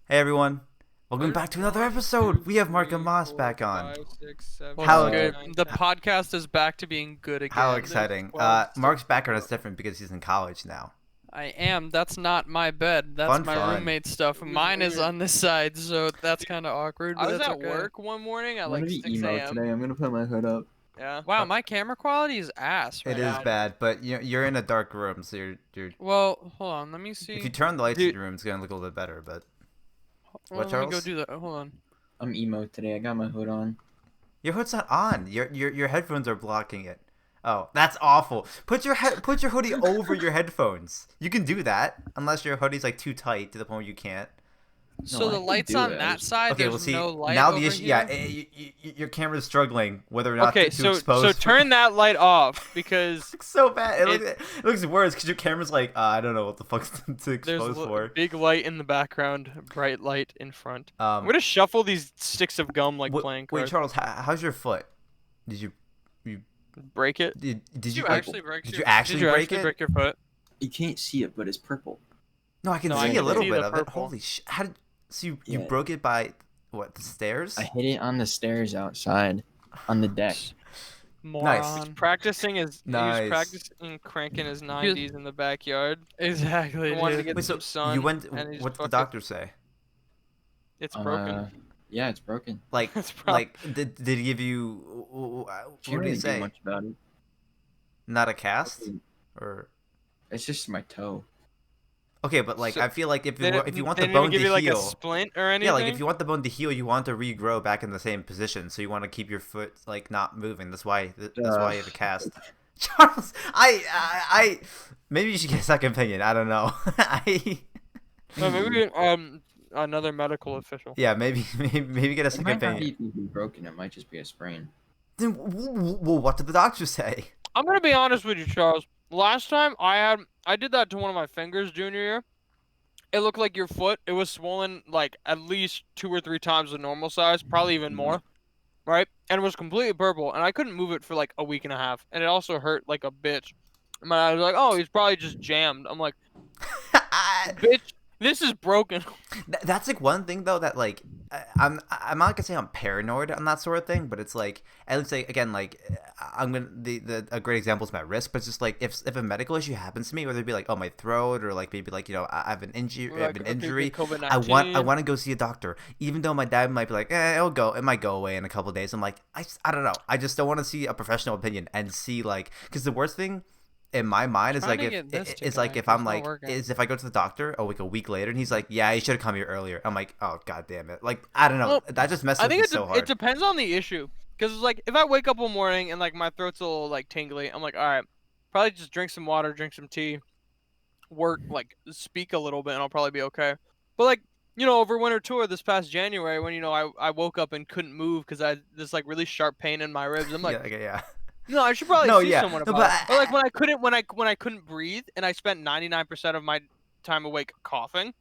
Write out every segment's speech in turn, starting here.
Hey everyone, welcome back to another episode. We have Marc and Moss back on. What's How good? The podcast is back to being good how again. exciting! 12, Marc's background is different because he's in college now. I am. That's not my bed. That's Fun, my fun. roommate stuff. Mine is on this side, so that's kind of awkward. I But was that's at okay. work one morning at I'm gonna like be 6 emo a.m. today. I'm gonna put my hood up. Yeah. Wow, my camera quality is ass right It is now. bad, but you're in a dark room, so you're. Well, hold on. Let me If see. you turn the lights in Dude. your room, it's gonna look a little bit better. But Well, what, let me go Charles? do that. Hold on. I'm emo today. I got my hood on. Your hood's not on. Your headphones are blocking it. Oh, that's awful. Put your hoodie over your headphones. You can do that unless your hoodie's like too tight to the point where you can't. So I the can lights do on it. that side, Okay, there's well, see, no light now over the issue, here? your camera's struggling whether or not Okay, to so expose. turn that light off because Looks so bad. It looks worse because your camera's like, I don't know what the fuck's to there's expose a for. big light in the background, bright light in front. I'm Um, gonna shuffle these sticks of gum like playing wait, cards. Charles, how's your foot? Did you Break it. did you like, actually break did your- you actually Did you break actually it? break your foot? You can't see it, but it's purple. No, I can No, I see can a little see bit the of it. purple. Holy shit! How did so you Yeah. broke it by what, the stairs? I hit it on the stairs outside, on the deck. Moron. He's practicing his. He Nice. was practicing cranking his 90s in the backyard. Exactly. I wanted to dude. get Wait, so some sun. you went? and he just What did the fucking- doctor say? It's broken. Yeah, it's broken. Like, It's probably- did he give you? What Can't did really he do say? much about it. Not a cast, or It's just my toe. okay, but like So- I feel like if They you want the didn't even bone give to you like heal, a splint or anything. yeah, like if you want the bone to heal, you want to regrow back in the same position, so you want to keep your foot like not moving. That's why you have a cast. Charles, I maybe you should get a second opinion. I don't know. Maybe another medical official. Yeah, maybe get a It second might not opinion. be broken. It might just be a sprain. Then what did the doctor say? I'm gonna be honest with you, Charles. Last time I did that to one of my fingers junior year. It looked like your foot. It was swollen like at least 2 or 3 times the normal size, probably even more. Right? And it was completely purple, and I couldn't move it for like a week and a half, and it also hurt like a bitch. And I was like, oh, he's probably just jammed. I'm like, bitch, this is broken. That's like one thing though that like I'm not gonna say I'm paranoid on that sort of thing, but it's like at least like again like I'm gonna the a great example is my wrist, but it's just like if a medical issue happens to me, whether it be like my throat or like maybe like I have an injury, I want to go see a doctor, even though my dad might be like it might go away in a couple of days. I'm like I don't know, I just don't want to see a professional opinion and see like because the worst thing in my mind is Trying like to get this to it's like connect, if I'm it's not like working. is if I go to the doctor like a week later and he's like, yeah, you should have come here earlier. I'm like, oh god damn it, like I don't know, Well, that just messes I with think me it, so it hard. depends on the issue. Because it's like, if I wake up one morning and like my throat's a little like tingly, I'm like, all right, probably just drink some water, drink some tea, work, like speak a little bit, and I'll probably be okay. But like, over winter tour this past January, when I woke up and couldn't move because I had this like really sharp pain in my ribs, I'm like, Yeah, okay, yeah. no, I should probably No, see yeah. someone No, about but it. Or like when I couldn't breathe and I spent 99% of my time awake coughing.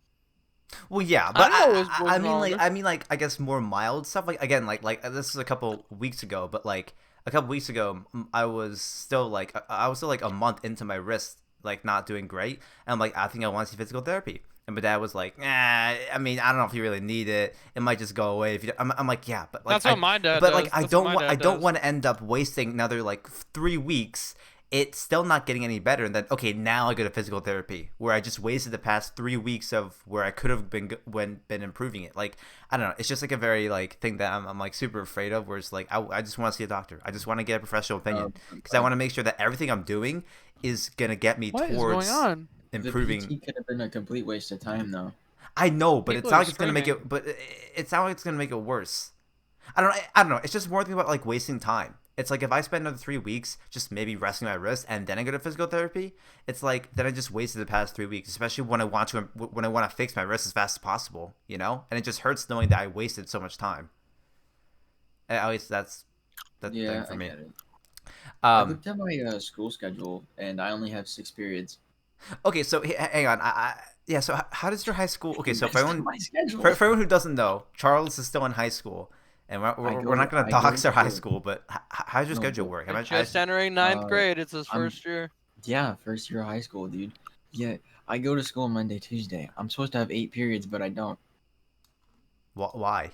Well, yeah, I but know it was I mean, wrong. like, I guess more mild stuff. Like, again, like this is a couple weeks ago, but like a couple weeks ago, I was still like a month into my wrist, like not doing great, and I'm like, I think I want to see physical therapy. And my dad was like, I mean, I don't know if you really need it. It might just go away if you. I'm like, yeah, but like, That's what my dad but does. like, I That's don't what my want, I dad don't does. want to end up wasting another like 3 weeks. It's still not getting any better, and then okay, now I go to physical therapy, where I just wasted the past 3 weeks of where I could have been improving it. Like I don't know, it's just like a very like thing that I'm like super afraid of. Where it's like I just want to see a doctor. I just want to get a professional opinion because I want to make sure that everything I'm doing is gonna get me What is towards going on? improving. The PT could have been a complete waste of time, though. I know, but it's People not are like it's gonna make screaming. it. But it's not like it's gonna make it worse. I don't know. It's just more thing about like wasting time. It's like if I spend another 3 weeks just maybe resting my wrist and then I go to physical therapy, it's like then I just wasted the past 3 weeks, especially when I want to fix my wrist as fast as possible, And it just hurts knowing that I wasted so much time. At least that's the Yeah, thing for I me. get it. I Um, looked at my school schedule, and I only have 6 periods. okay, so hang on. Yeah. So how does your high school? Okay, so for That's everyone my schedule. for everyone who doesn't know, Charles is still in high school. And we're not going to dox our high school, but how's your No, schedule but work? Just entering ninth uh, grade. It's his I'm- first year. Yeah, first year of high school, dude. Yeah, I go to school Monday, Tuesday. I'm supposed to have 8 periods, but I don't. Why?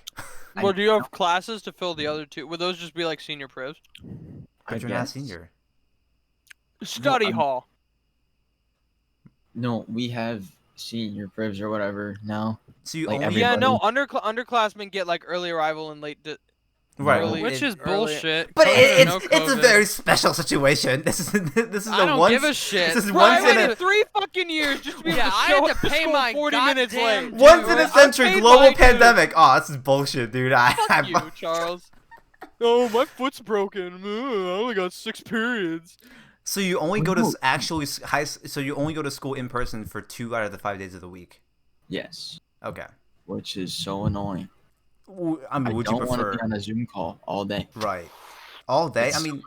Or do you have classes to fill the other two? Would those just be like senior privs? But you're not a senior. Study I'm- hall. No, we have senior privs or whatever now. So you Like, only Yeah, no, Everybody- underclassmen get like early arrival and late. right, early- Which is early- bullshit. but COVID or no it's a COVID. very special situation. This is I a don't once give a shit. this is Bro, I once in waited a 3 fucking years just to be Yeah, able to I show had up to pay school my 40 minutes late. goddamn once in dude, a century paid global my dues. pandemic. Oh, this is bullshit, dude. Fuck you, Charles. Oh, my foot's broken. I only got 6 periods. So you only go to No. actually so you only go to school in person for 2 out of the 5 days of the week. Yes, Okay. which is so annoying. I mean, I would you don't want to prefer be on a Zoom call all day. right all day? I It's- mean,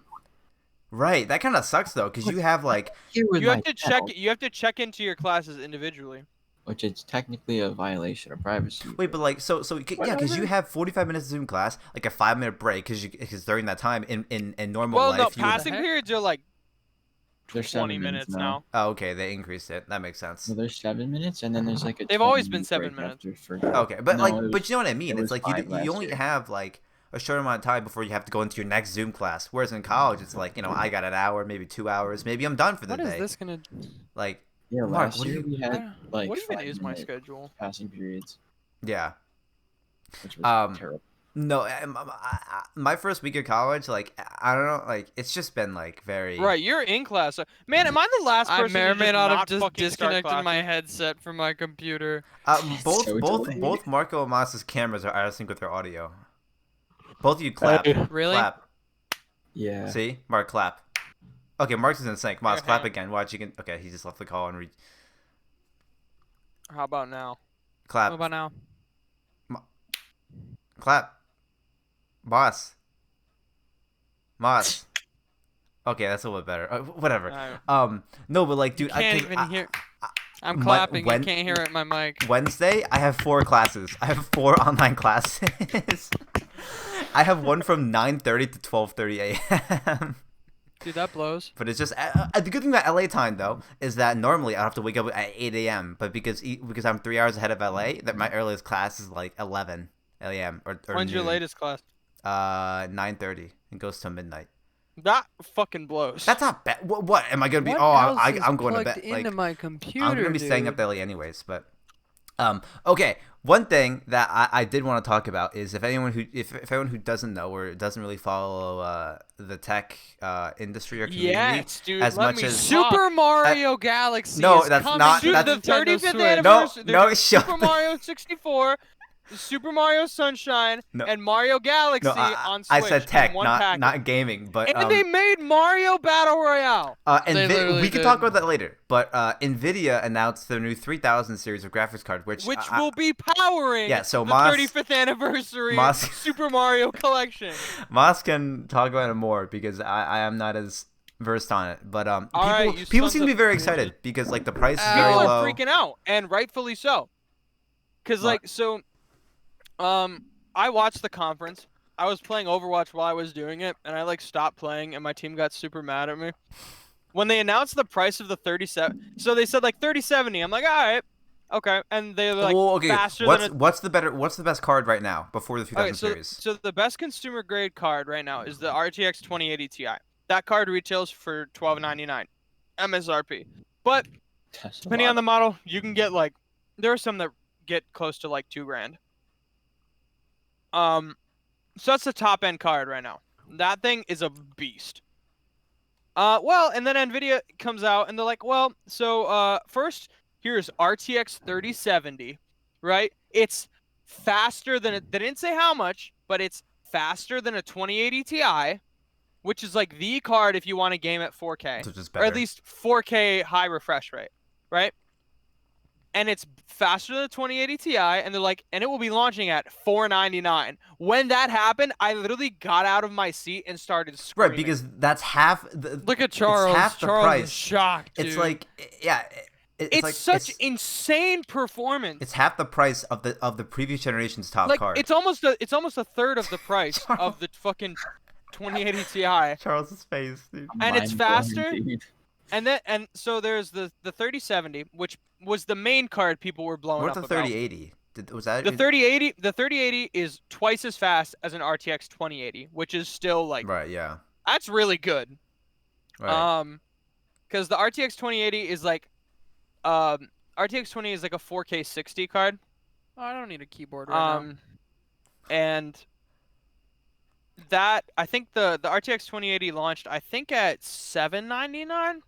right. That kind of sucks though, because you have like Here with You my have to child, check. You have to check into your classes individually. which is technically a violation of privacy. wait, but like so yeah, because you have 45 minutes of Zoom class, like a 5-minute break, because during that time in normal Well, life no, you would- passing periods are like They're 20 7 minutes minutes now. Oh, okay, they increased it. That makes sense. So there's 7 minutes, and then there's like a. They've always 20-minute been 7 break minutes. after for- Okay, but No, like, it was- but you know what I mean? it It's was like 5 you last only year. have like a short amount of time before you have to go into your next Zoom class. Whereas in college, it's like, I got an hour, maybe 2 hours, maybe I'm done for the What is day. this gonna? Like, Yeah, Mark, last what do year you- we had like. What even 5 is my minute schedule? Passing periods, yeah. which was terrible. No, my first week of college, like, I don't know, like, it's just been like very. Right, you're in class. Man, am I the last I person may or to may just not have not just fucking start disconnected my classes? headset from my computer. Both So both delayed. both Marco and Mas's cameras are out of sync with their audio. Both of you clap. Really? Clap. Yeah. See? Mark, clap. Okay, Mark's is in sync. Mas, Here, clap hang again. Watch, you can. Okay, he just left the call and How about now? clap. What about now? Clap. Boss. Moss. Okay, that's a little bit better. Whatever. No, but like, dude, You can't I even hear. I'm my- clapping. when- You can't hear it in my mic. Wednesday, I have 4 classes. I have 4 online classes. I have one from 9:30 to 12:30 a.m. Dude, that blows. But it's just the good thing about LA time though is that normally I have to wake up at 8 a.m. But because I'm 3 hours ahead of LA, that my earliest class is like 11 a.m. or When's your noon. latest class? 9:30. It goes till midnight. That fucking blows. That's not bad. What am I gonna be? What Oh, else is I'm going to plugged bed. Like, into my computer, I'm gonna be staying up dude? early anyways. But okay. One thing that I did want to talk about is if anyone who doesn't know or doesn't really follow the tech industry or community yes, dude. as let much me as Super Mario Galaxy. no, is that's coming not- to Dude, that's- the Nintendo 35th Switch. anniversary. No, there's shut Super the- Mario 64, Super Mario Sunshine, No. and Mario Galaxy no, on Switch. I said tech, in one not package. gaming. But And they made Mario Battle Royale. and They literally we can did. talk about that later. But Nvidia announced their new 3000 series of graphics card, which Will be powering yeah, so the Mas- 35th anniversary Mas- Super Mario collection. Mas can talk about it more because I am not as versed on it. But right, you people sons seem to be of very bitches. excited because like the price is Ow. very People low. are freaking out, and rightfully so. Cause What? like so, I watched the conference. I was playing Overwatch while I was doing it, and I like stopped playing, and my team got super mad at me. When they announced the price of the 37, so they said like 3070. I'm like, all right, okay, and they were like well, okay. faster What's than a. what's the best card right now before the 3000 Okay, so, series? so the best consumer grade card right now is the RTX 2080 Ti. That card retails for $12.99 MSRP. But That's a depending lot. on the model, you can get like there are some that get close to like $2,000. So that's the top end card right now. That thing is a beast. Well, and then Nvidia comes out and they're like, well, so first here's RTX 3070, right? It's faster than they didn't say how much, but it's faster than a 2080 Ti, which is like the card if you want to game at 4K. Which is Or better. at least 4K high refresh rate, right? And it's faster than the 2080 Ti, and they're like, and it will be launching at $499. When that happened, I literally got out of my seat and started screaming. Right, because that's half. Look at Charles. It's half the Charles price. is shocked, dude. It's like yeah. it's like, such insane performance. It's half the price of the previous generation's top like card. it's almost a third of the price of the fucking 2080 Ti, Charles's face, dude. and it's Mind-blowing, faster. dude. And so there's the 3070, which was the main card people were blowing What's up the about. 3080? Was that The 3080 is twice as fast as an RTX 2080, which is still like right? Yeah, that's really good. right. Because the RTX 2080 is like RTX 20 is like a 4K 60 card. Oh, I don't need a keyboard right now. And that I think the RTX 2080 launched I think at $799.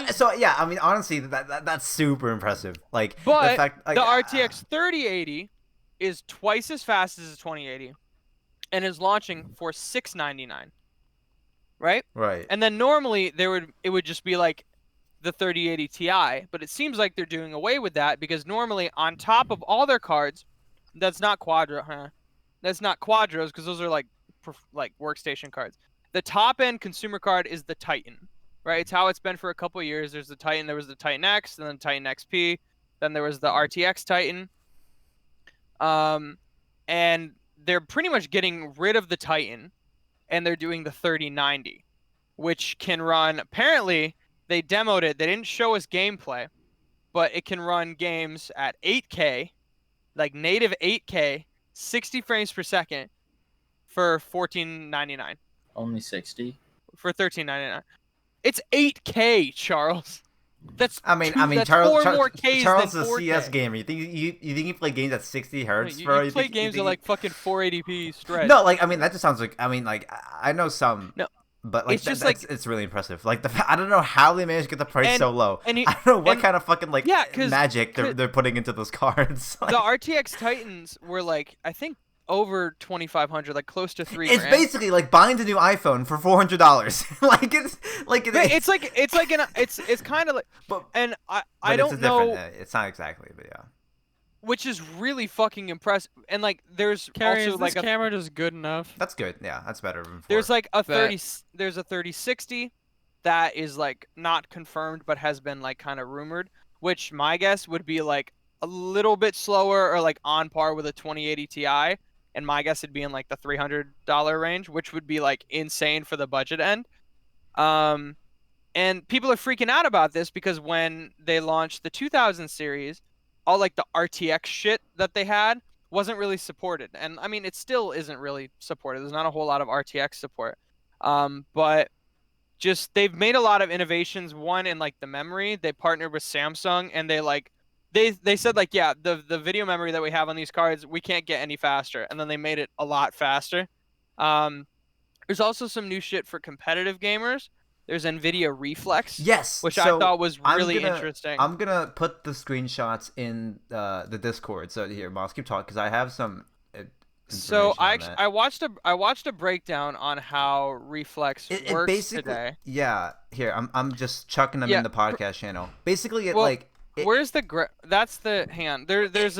So yeah, I mean, honestly, that's super impressive. Like the But fact, like, the RTX 3080 is twice as fast as the 2080, and is launching for $699. Right? right. And then normally it would just be like the 3080 Ti, but it seems like they're doing away with that because normally on top of all their cards, that's not That's not quadros because those are like workstation cards. The top end consumer card is the Titan, right? It's how it's been for a couple of years. There's the Titan, there was the Titan X, and then Titan XP, then there was the RTX Titan. And they're pretty much getting rid of the Titan, and they're doing the 3090, which can run. Apparently, they demoed it. They didn't show us gameplay, but it can run games at 8K, like native 8K, 60 frames per second for $14.99. Only 60. For $13.99. It's 8K, Charles. That's That's four more Ks Charles than is a 4K. CS gamer. You think you play games at 60 hertz, You bro? play games at like fucking 480p stretch. No, like, I mean, that just sounds like, I mean, like, I know some. No, but like it's just it's really impressive. Like I don't know how they managed to get the price so low. And I don't know what kind of fucking magic they're putting into those cards. The RTX Titans were like I think over 2,500, like close to $3,000. It's basically like buying the new iPhone for $400. It's kind of like. But I don't know. It's not exactly, but yeah. Which is really fucking impressive. And like there's Cary, also is like this camera just good enough? That's good. Yeah, that's better than 4. There's like a 3060 that is like not confirmed but has been like kind of rumored, which my guess would be like a little bit slower or like on par with a 2080 Ti, and my guess would be in like the $300 range, which would be like insane for the budget end. And people are freaking out about this because when they launched the 2000 series, all like the RTX shit that they had wasn't really supported. And I mean, it still isn't really supported. There's not a whole lot of RTX support. But just they've made a lot of innovations. One in like the memory, they partnered with Samsung, and they said like, yeah, the video memory that we have on these cards, we can't get any faster. And then they made it a lot faster. There's also some new shit for competitive gamers. There's Nvidia Reflex, yes, which I thought was really interesting. I'm gonna put the screenshots in the Discord. So here, Moss, keep talking because I have some. So I watched a breakdown on how Reflex works today. Yeah, here I'm just chucking them in the podcast channel. Basically, where's the that's the hang on. There's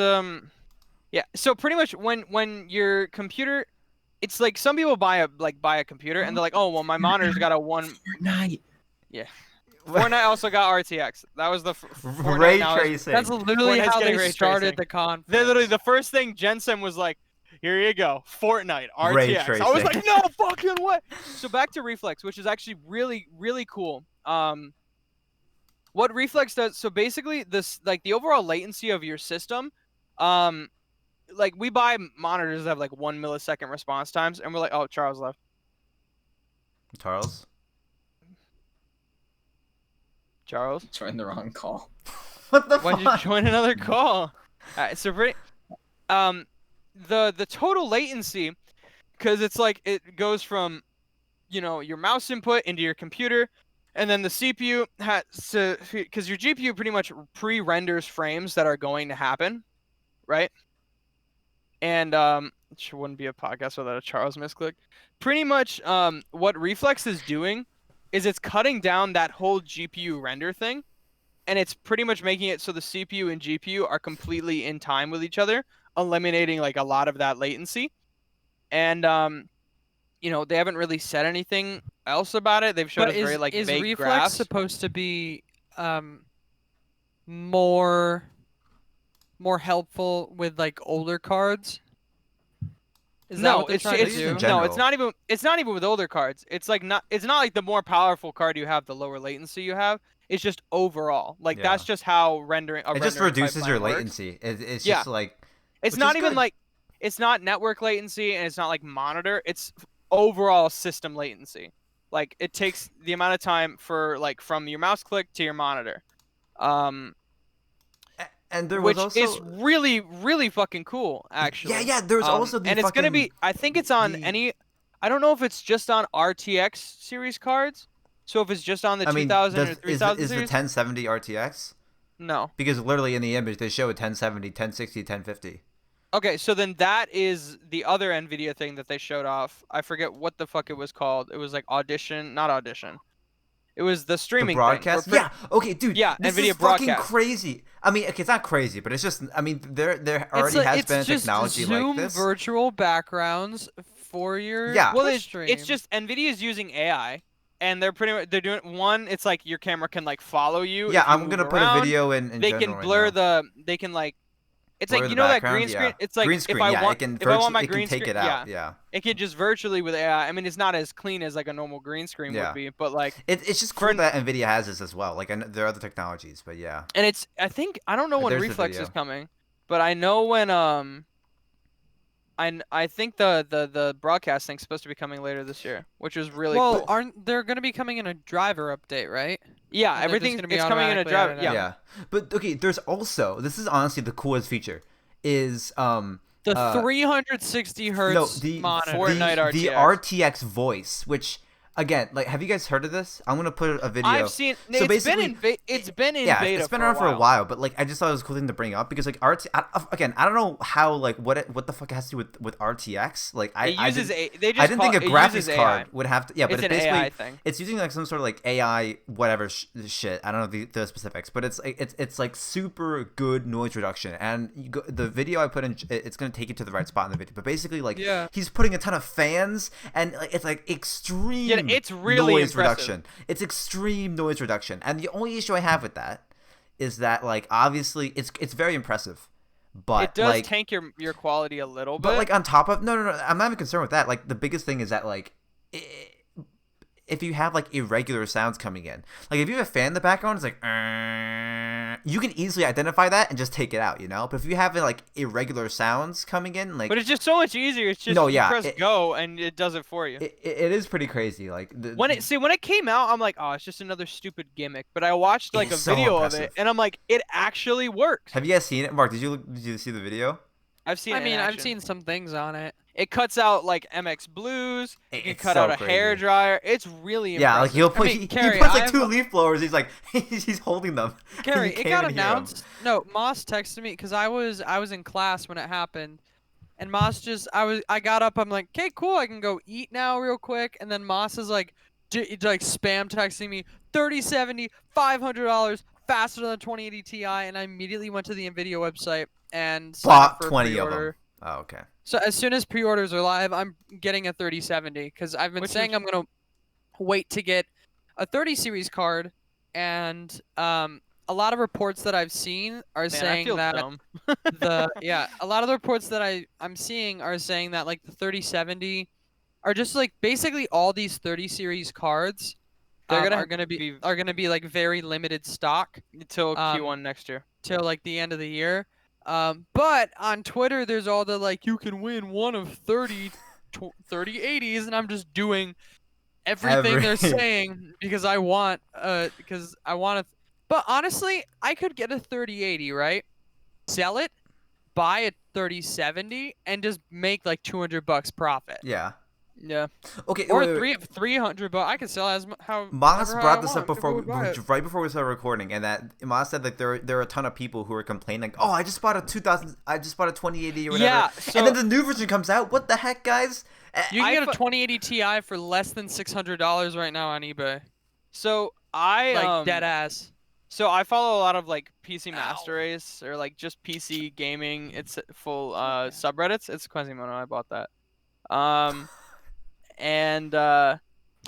yeah. So pretty much when your computer. It's like some people buy a computer and they're like, oh well, my monitor's got a one. Fortnite. Yeah. Fortnite also got RTX. That was the ray tracing. That's literally how they started the conference. Literally, the first thing Jensen was like, "Here you go, Fortnite RTX." Ray tracing. I was like, "No fucking way!" So back to Reflex, which is actually really really cool. What Reflex does? So basically, this like the overall latency of your system, like we buy monitors that have like 1 millisecond response times, and we're like, oh, Charles left. Charles Joined the wrong call. what the Why'd fuck? you join another call? All right, so the total latency, because it's like it goes from, your mouse input into your computer, and then the CPU has to, because your GPU pretty much pre-renders frames that are going to happen, right? And it wouldn't be a podcast without a Charles misclick. Pretty much what Reflex is doing is it's cutting down that whole GPU render thing, and it's pretty much making it so the CPU and GPU are completely in time with each other, eliminating like a lot of that latency. And they haven't really said anything else about it. They've showed us very like vague graphs. Is Reflex supposed to be more helpful with like older cards? No, it's not even with older cards. It's not like the more powerful card you have, the lower latency you have. It's just overall. Like that's just how rendering. It just reduces your latency. It's just like It's Which not is even good. like, it's not network latency and it's not like monitor. It's overall system latency. Like it takes the amount of time for like from your mouse click to your monitor. Um, And there was which is also really fucking cool, yeah, actually. yeah. There's also the And it's gonna fucking be. I think it's on the. any. I don't know if it's just on RTX series cards. So if it's just on the I mean, 2000 or is 3000 the series, 1070 RTX? no. Because literally in the image they show a 1070, 1060, 1050. Okay, so then that is the other Nvidia thing that they showed off. I forget what the fuck it was called. It was like Audition, not Audition. It was the The streaming thing. broadcast? Yeah. Okay, dude. Yeah, This Nvidia is fucking broadcast. crazy. I mean, okay, it's not crazy, but it's just. I mean, there It's already like, has it's been just technology Zoom like this. virtual backgrounds for your Yeah. Well, Twitch it's stream. just Nvidia's using AI, and they're pretty much they're doing one. It's like your camera can like follow you Yeah, if you I'm move gonna put a around. video in They general can right blur now. the. They can like. It's Blur like the you know that background. green screen. Yeah. It's like Green if screen. I Yeah, want it can if I want my it can green take screen, it yeah, out. Yeah. it can just virtually with AI. I mean, it's not as clean as like a normal green screen Yeah. would be, but like It's just cool that Nvidia has this as well. Like, and there are other technologies, but yeah. and it's I think I don't know when There's the Reflex video. is coming, but I know when I think the broadcast thing's supposed to be coming later this year, which is really well, cool. aren't they're gonna be coming in a driver update, right? Yeah, And they're just everything gonna be it's coming in a automatically driver. added Yeah. in. Yeah. But okay, there's also this is honestly the coolest feature is The uh 360 no hertz the monitor. Fortnite the RTX. RTX voice, which again, like, have you guys heard of this? I'm gonna put a video. I've seen So it's been basically, in yeah, beta it's been for around for a while. while, but like I just thought it was a cool thing to bring up because like again, I don't know how like what the fuck it has to do with RTX. Like It uses didn't, they just I didn't think a it graphics uses card AI. would have to. Yeah, but It's it's an basically AI thing. it's using like some sort of like AI whatever shit. I don't know the specifics, but it's like super good noise reduction. And the video I put in, it's gonna take you to the right spot in the video. But basically, like Yeah. he's putting a ton of fans, and like it's like extreme Yeah, it's really noise impressive. reduction. It's extreme noise reduction, and the only issue I have with that is that like obviously it's very impressive, but It does like tank your quality a little bit. but like on top of no, I'm not even concerned with that. Like the biggest thing is that like if you have like irregular sounds coming in, like if you have a fan in the background, it's like you can easily identify that and just take it out, you know. But if you have like irregular sounds coming in, like but it's just so much easier. It's just No, you yeah, press go and it does it for you. it is pretty crazy. Like When it came out, I'm like, oh, it's just another stupid gimmick. But I watched like a is so video of impressive. it, and I'm like, it actually works. have you guys seen it, Mark? Did you see the video? I've seen. I it in mean, I've action. seen some things on it. It cuts out like MX Blues. You can It's cut so out a crazy. hair dryer. It's really Yeah, like impressive. he'll put mean, he Cary, puts like I've- 2 leaf blowers. He's like he's holding them. Cary, You it can't got even hear 'em. announced. No, Moss texted me because I was in class when it happened, and Moss just I got up. I'm like, okay, cool. I can go eat now real quick, and then Moss is like, like spam texting me $3070, $500 faster than the 2080 Ti, and I immediately went to the Nvidia website and signed up Bought for a 20 of them. pre-order. Oh, okay. So as soon as pre-orders are live, I'm getting a 3070 because I've been Which saying is- I'm gonna wait to get a 30 series card, and a lot of reports that I've seen are Man, I saying feel that dumb. a lot of the reports that I'm seeing are saying that like the 3070 are just like basically all these 30 series cards They're gonna are gonna be like very limited stock Until um, Q1 next year. till like the end of the year. But on Twitter, there's all the like you can win one of 3080s, and I'm just doing everything they're saying because I want to. But honestly, I could get a 3080, right? Sell it, buy a 3070, and just make like $200 profit. Yeah. Yeah. Okay. Or wait, wait. 300, but I can sell as how. Moss however brought I this up want. before, People would buy it. right before we started recording, and that Moss said like there are a ton of people who are complaining, like, oh, I just bought a 2080 or whatever, Yeah, and then the new version comes out. What the heck, guys? You can get a fu- 2080 Ti for less than $600 right now on eBay. So I Like dead ass. So I follow a lot of like PC Ow. Master Race or like just PC gaming. It's full subreddits. It's Quasimodo. I bought that. And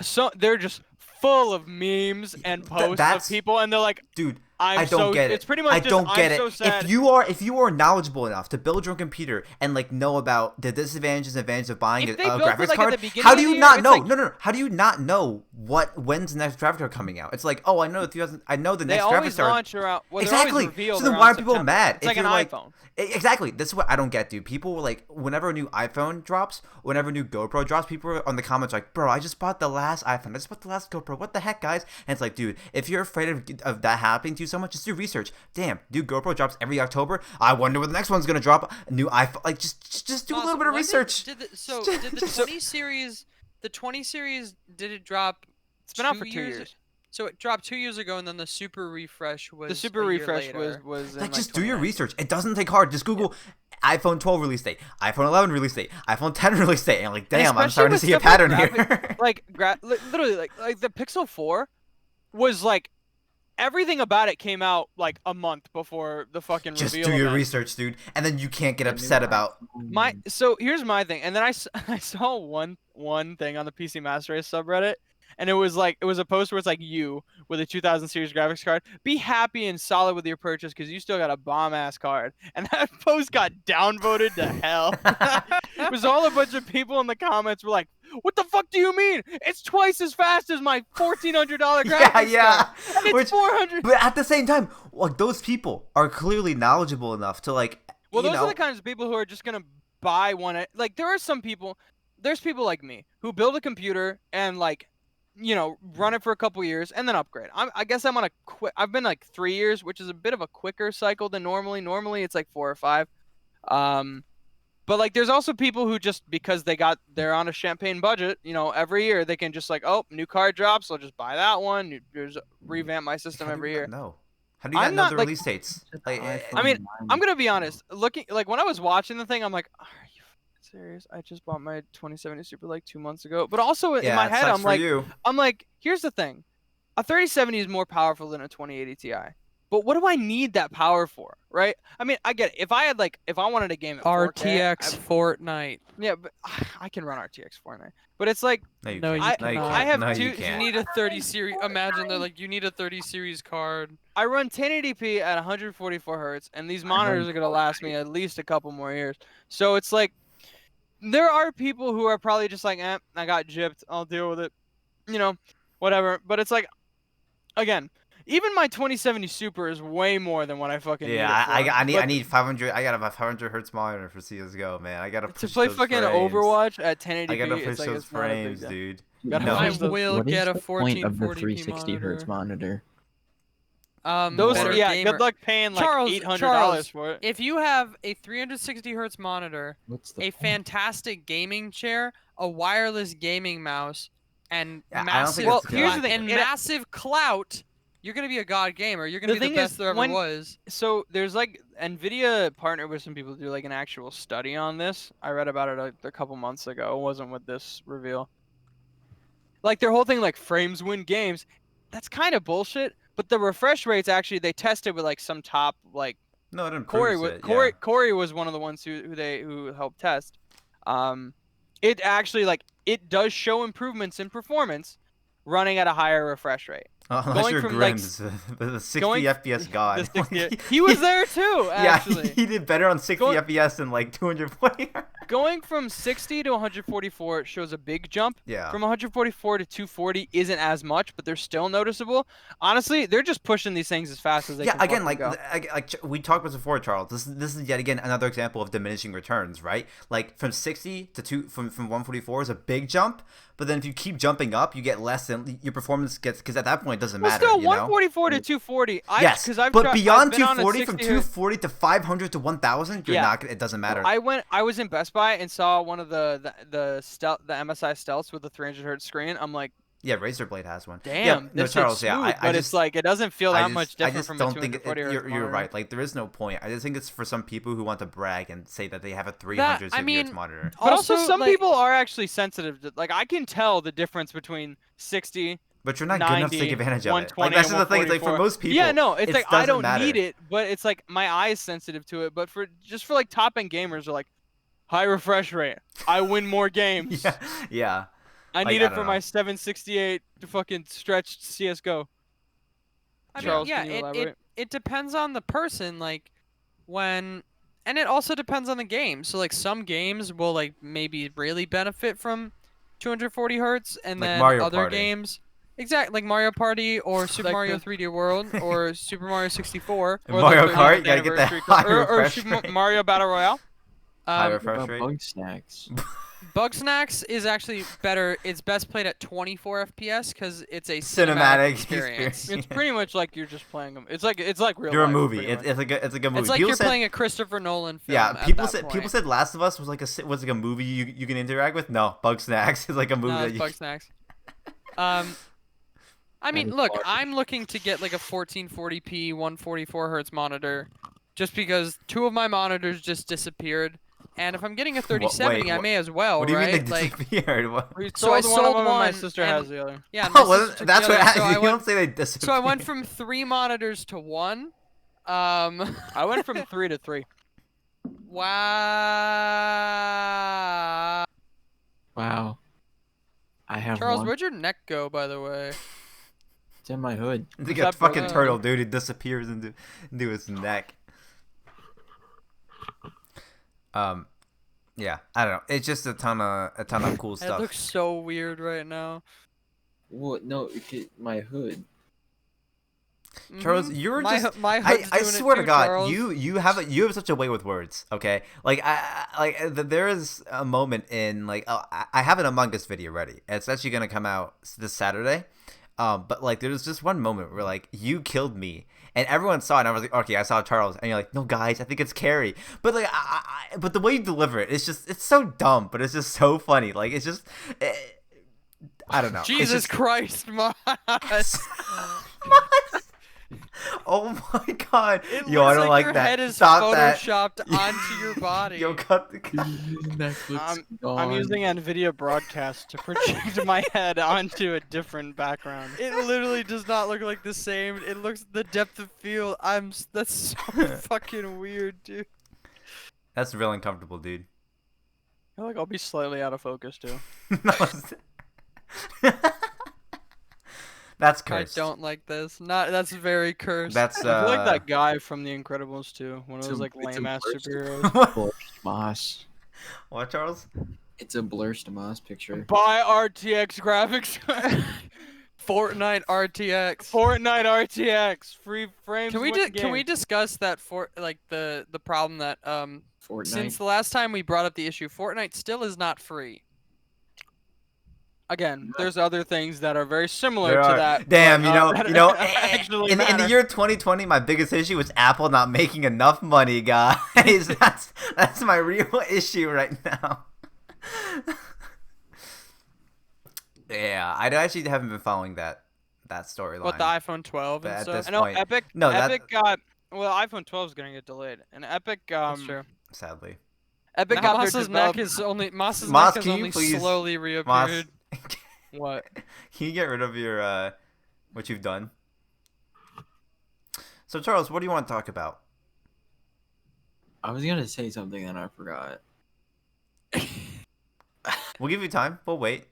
so they're just full of memes and posts of that's- people, and they're like, Dude, I don't get it. It's pretty much I just, don't get I'm it. so sad. If you are knowledgeable enough to build your own computer and like know about the disadvantages and advantages of buying If a they built it, graphics like, at card, the beginning how of do the you year, not it's know? like- No. How do you not know when's the next graphics card coming out? It's like, oh, I know I know the They next always graphics card. launch around. Well, they're Exactly. always revealed So then around why are people September. mad? It's like an iPhone. Exactly. This is what I don't get, dude. People were like, whenever a new iPhone drops, whenever a new GoPro drops, people are on the comments like, bro, I just bought the last iPhone. I just bought the last GoPro. What the heck, guys? And it's like, dude, if you're afraid of that happening to you so much, just do research. Damn, dude, GoPro drops every October. I wonder when the next one's gonna drop. A new iPhone. Like, just do a little bit of research. Did the 20 series? The 20 series, did it drop? It's been out for 2 years. So it dropped 2 years ago, and then the super refresh was. The super a year refresh later. was. Like, in, just do your 2019. research. It doesn't take hard. Just Google iPhone 12 release date, iPhone 11 release date, iPhone 10 release date, and like, damn, I'm especially starting to with see a stuff like pattern here. Like literally, like the Pixel 4 was like everything about it came out like a month before the fucking Just reveal do your event. research, dude, and then you can't get The upset new about. So here's my thing, and then I saw one thing on the PC Master Race subreddit, and it was a post where it's like, you with a 2000 series graphics card, be happy and solid with your purchase because you still got a bomb ass card, and that post got downvoted to hell. It was all a bunch of people in the comments were like, what the fuck do you mean? It's twice as fast as my $1,400 graphics Yeah. card, and it's Which- 400. But at the same time, like, those people are clearly knowledgeable enough to like. Well, you those know, are the kinds of people who are just gonna buy one. Like, there are some people. There's people like me who build a computer and like, run it for a couple years and then upgrade. I guess I'm on a quick. I've been like 3 years, which is a bit of a quicker cycle than normally. Normally it's like 4 or 5. But like, there's also people who just because they're on a champagne budget, every year they can just like, oh, new card drops, I'll just buy that one. Just revamp my system how do every you year. not know? How do you not I'm know not, the like- release dates? Like, I mean, I'm gonna be honest. Looking like when I was watching the thing, I'm like, are you fucking serious? I just bought my 2070 Super like 2 months ago. But also in yeah, my it head, sucks I'm for like, you. here's the thing, a 3070 is more powerful than a 2080 Ti. But what do I need that power for, right? I mean, I get it. If I wanted a game at 4K, RTX Fortnite. yeah, but I can run RTX Fortnite. But it's like, No, you No, can't. you No, you cannot. can't. I have no, two- you you You can't. need a 30 series. Imagine they're like, you need a 30 series card. I run 1080p at 144 hertz, and these monitors are gonna last me at least a couple more years. So it's like, there are people who are probably just like, I got gypped, I'll deal with it, whatever. But it's like, again, even my 2070 Super is way more than what I fucking need. Yeah, it for. I need But I need 500. I got a 500 hertz monitor for CS:GO, man. I gotta to push play those fucking frames. Overwatch at 1080p. I gotta it's push like, those it's not a big frames, deal. dude. Gotta No. I push the- will What is get a the point of the 1440p 360 hertz monitor. monitor? Those, Better yeah, gamer. good luck paying like Charles, $800 for it. If you have a 360 hertz monitor, What's the a point? fantastic gaming chair, a wireless gaming mouse, and Yeah, I don't massive think it's here's the good. thing, and it- massive clout, you're gonna be a god gamer. You're gonna The be the thing best is, there ever when- was. So there's like Nvidia partnered with some people to do like an actual study on this. I read about it a couple months ago. It wasn't with this reveal. Like their whole thing, like frames win games. That's kind of bullshit. But the refresh rates actually they tested with like some top like No, it Corey. improves Was, it. Corey was one of the ones who helped test. It actually like it does show improvements in performance, running at a higher refresh rate. Unless going you're from, like, Grims, the 60 going- FPS god. The 60 he was there too, actually. Yeah, he did better on 60 Going- FPS than like 240. Going from 60 to 144 shows a big jump. Yeah. From 144 to 240 isn't as much, but they're still noticeable. Honestly, they're just pushing these things as fast as they Yeah, can. again, fucking like, go. like we talked about this before, Charles. This is yet again another example of diminishing returns, right? Like from 60 to from 144 is a big jump, but then if you keep jumping up, you get less, and your performance gets because at that point it doesn't Well, matter. still, you know? 144 to 240. Yes, because I've but tried- beyond I've been on a 240, from 60 hertz- 240 to 500 to 1000, you're Yeah. not. It doesn't matter. I was in Best Buy and saw one of the MSI stealths with the 300 hertz screen. I'm like, Yeah, Razer Blade has one. damn, Yeah, no, this Charles. looks Yeah, smooth, I but just, it's like it doesn't feel that much I different just from a don't think 240 hertz you're monitor. right. Like there is no point. I just think it's for some people who want to brag and say that they have a 300 I hertz mean, monitor. But also, some like, people are actually sensitive to, like, I can tell the difference between 60, But you're not good enough to 90, take advantage of it. 120, Like that's and the thing. It's like for 144. most people. Yeah, no, it's it like I doesn't don't matter. need it, but it's like my eye's sensitive to it. But for like top end gamers are like high refresh rate. I win more games. Yeah, yeah. I like, need I it don't for know. my 768 to fucking stretch CS:GO. I mean, Charles, yeah, can you elaborate? it depends on the person, like and it also depends on the game. So like some games will like maybe really benefit from 240 hertz, and Like then Mario other Party. games, exactly like Mario Party or Super Like Mario the- 3D World or Super Mario 64. And Or the Mario 30th Kart, you gotta get that anniversary high or refresh Super rate. Mario Battle Royale. High Um, refresh What about rate. bug snacks? Bug Snacks is actually better. It's best played at 24 FPS because it's a Cinematic cinematic experience. experience. It's pretty much like you're just playing them. It's like real You're a life, movie. pretty much. It's like a movie. It's like People you're said, playing a Christopher Nolan film. yeah. at People that said point. Last of Us was like a movie you can interact with. No, Bug Snacks is like a movie No, that it's you. Bug Snacks. I mean, is look, hard. I'm looking to get like a 1440p 144 hertz monitor, just because two of my monitors just disappeared, and if I'm getting a 3070, I what- may as well, What do you right? mean they Like, disappeared? What? We So I sold one of sold them and my one, sister and- has the other. yeah, my Oh, well, sister took that's the what other, happens. so I You went, don't say they disappeared. so I went from 3 monitors to 1. I went from 3 to 3. Wow. Wow. I have Charles, one. where'd your neck go, by the way? It's in my hood. It's like Is a that fucking broken? turtle, dude. It disappears into his neck. Yeah, I don't know. It's just a ton of cool It stuff. looks so weird right now. What? No, my hood. Charles, Mhm. you're my, just. my I, hood's I doing it swear to too, God, Charles. you have such a way with words. Okay, like there is a moment in like I have an Among Us video ready. It's actually gonna come out this Saturday. But like there's just one moment where like you killed me and everyone saw it and I was like, okay, I saw Charles, and you're like, no guys, I think it's Cary. But like but the way you deliver it, it's so dumb, but it's just so funny. Like it's just I don't know. It's Jesus just- Christ, Marc. Oh my God. It Yo, I looks don't like like your that. head is Stop that. photoshopped onto your body. Yo, cut the. Netflix I'm using Nvidia broadcast to project my head onto a different background. It literally does not look like the same. It looks the depth of field. That's so fucking weird, dude. That's real uncomfortable, dude. I feel like I'll be slightly out of focus too. No, that's I cursed. don't like this. That's very cursed. That's I feel like that guy from The Incredibles too. One of It's those a- like it's a lame ass burst. superheroes. Blurst Moss. What, Charles? It's a Blurst Moss picture. Buy RTX graphics. Fortnite RTX. Fortnite RTX. Free frames. Can we with the can we game. discuss that for like the problem that Fortnite. since the last time we brought up the issue, Fortnite still is not free. Again, there's other things that are very similar There to are- that. Damn, but, you know, actually in the matter. year 2020, my biggest issue was Apple not making enough money, guys. That's my real issue right now. Yeah, I actually haven't been following that storyline. What, the iPhone 12 and At stuff? this I know point- Epic. No, that- Epic got. Well, iPhone 12 is gonna get delayed, and Epic. That's true. Sadly. Epic got their Moss's neck develop- is only Moss's Moss, neck has can you only please- slowly Moss, reappeared. What? can you get rid of your what you've done? So Charles, what do you want to talk about? I was gonna say something and I forgot. We'll give you time. We'll wait.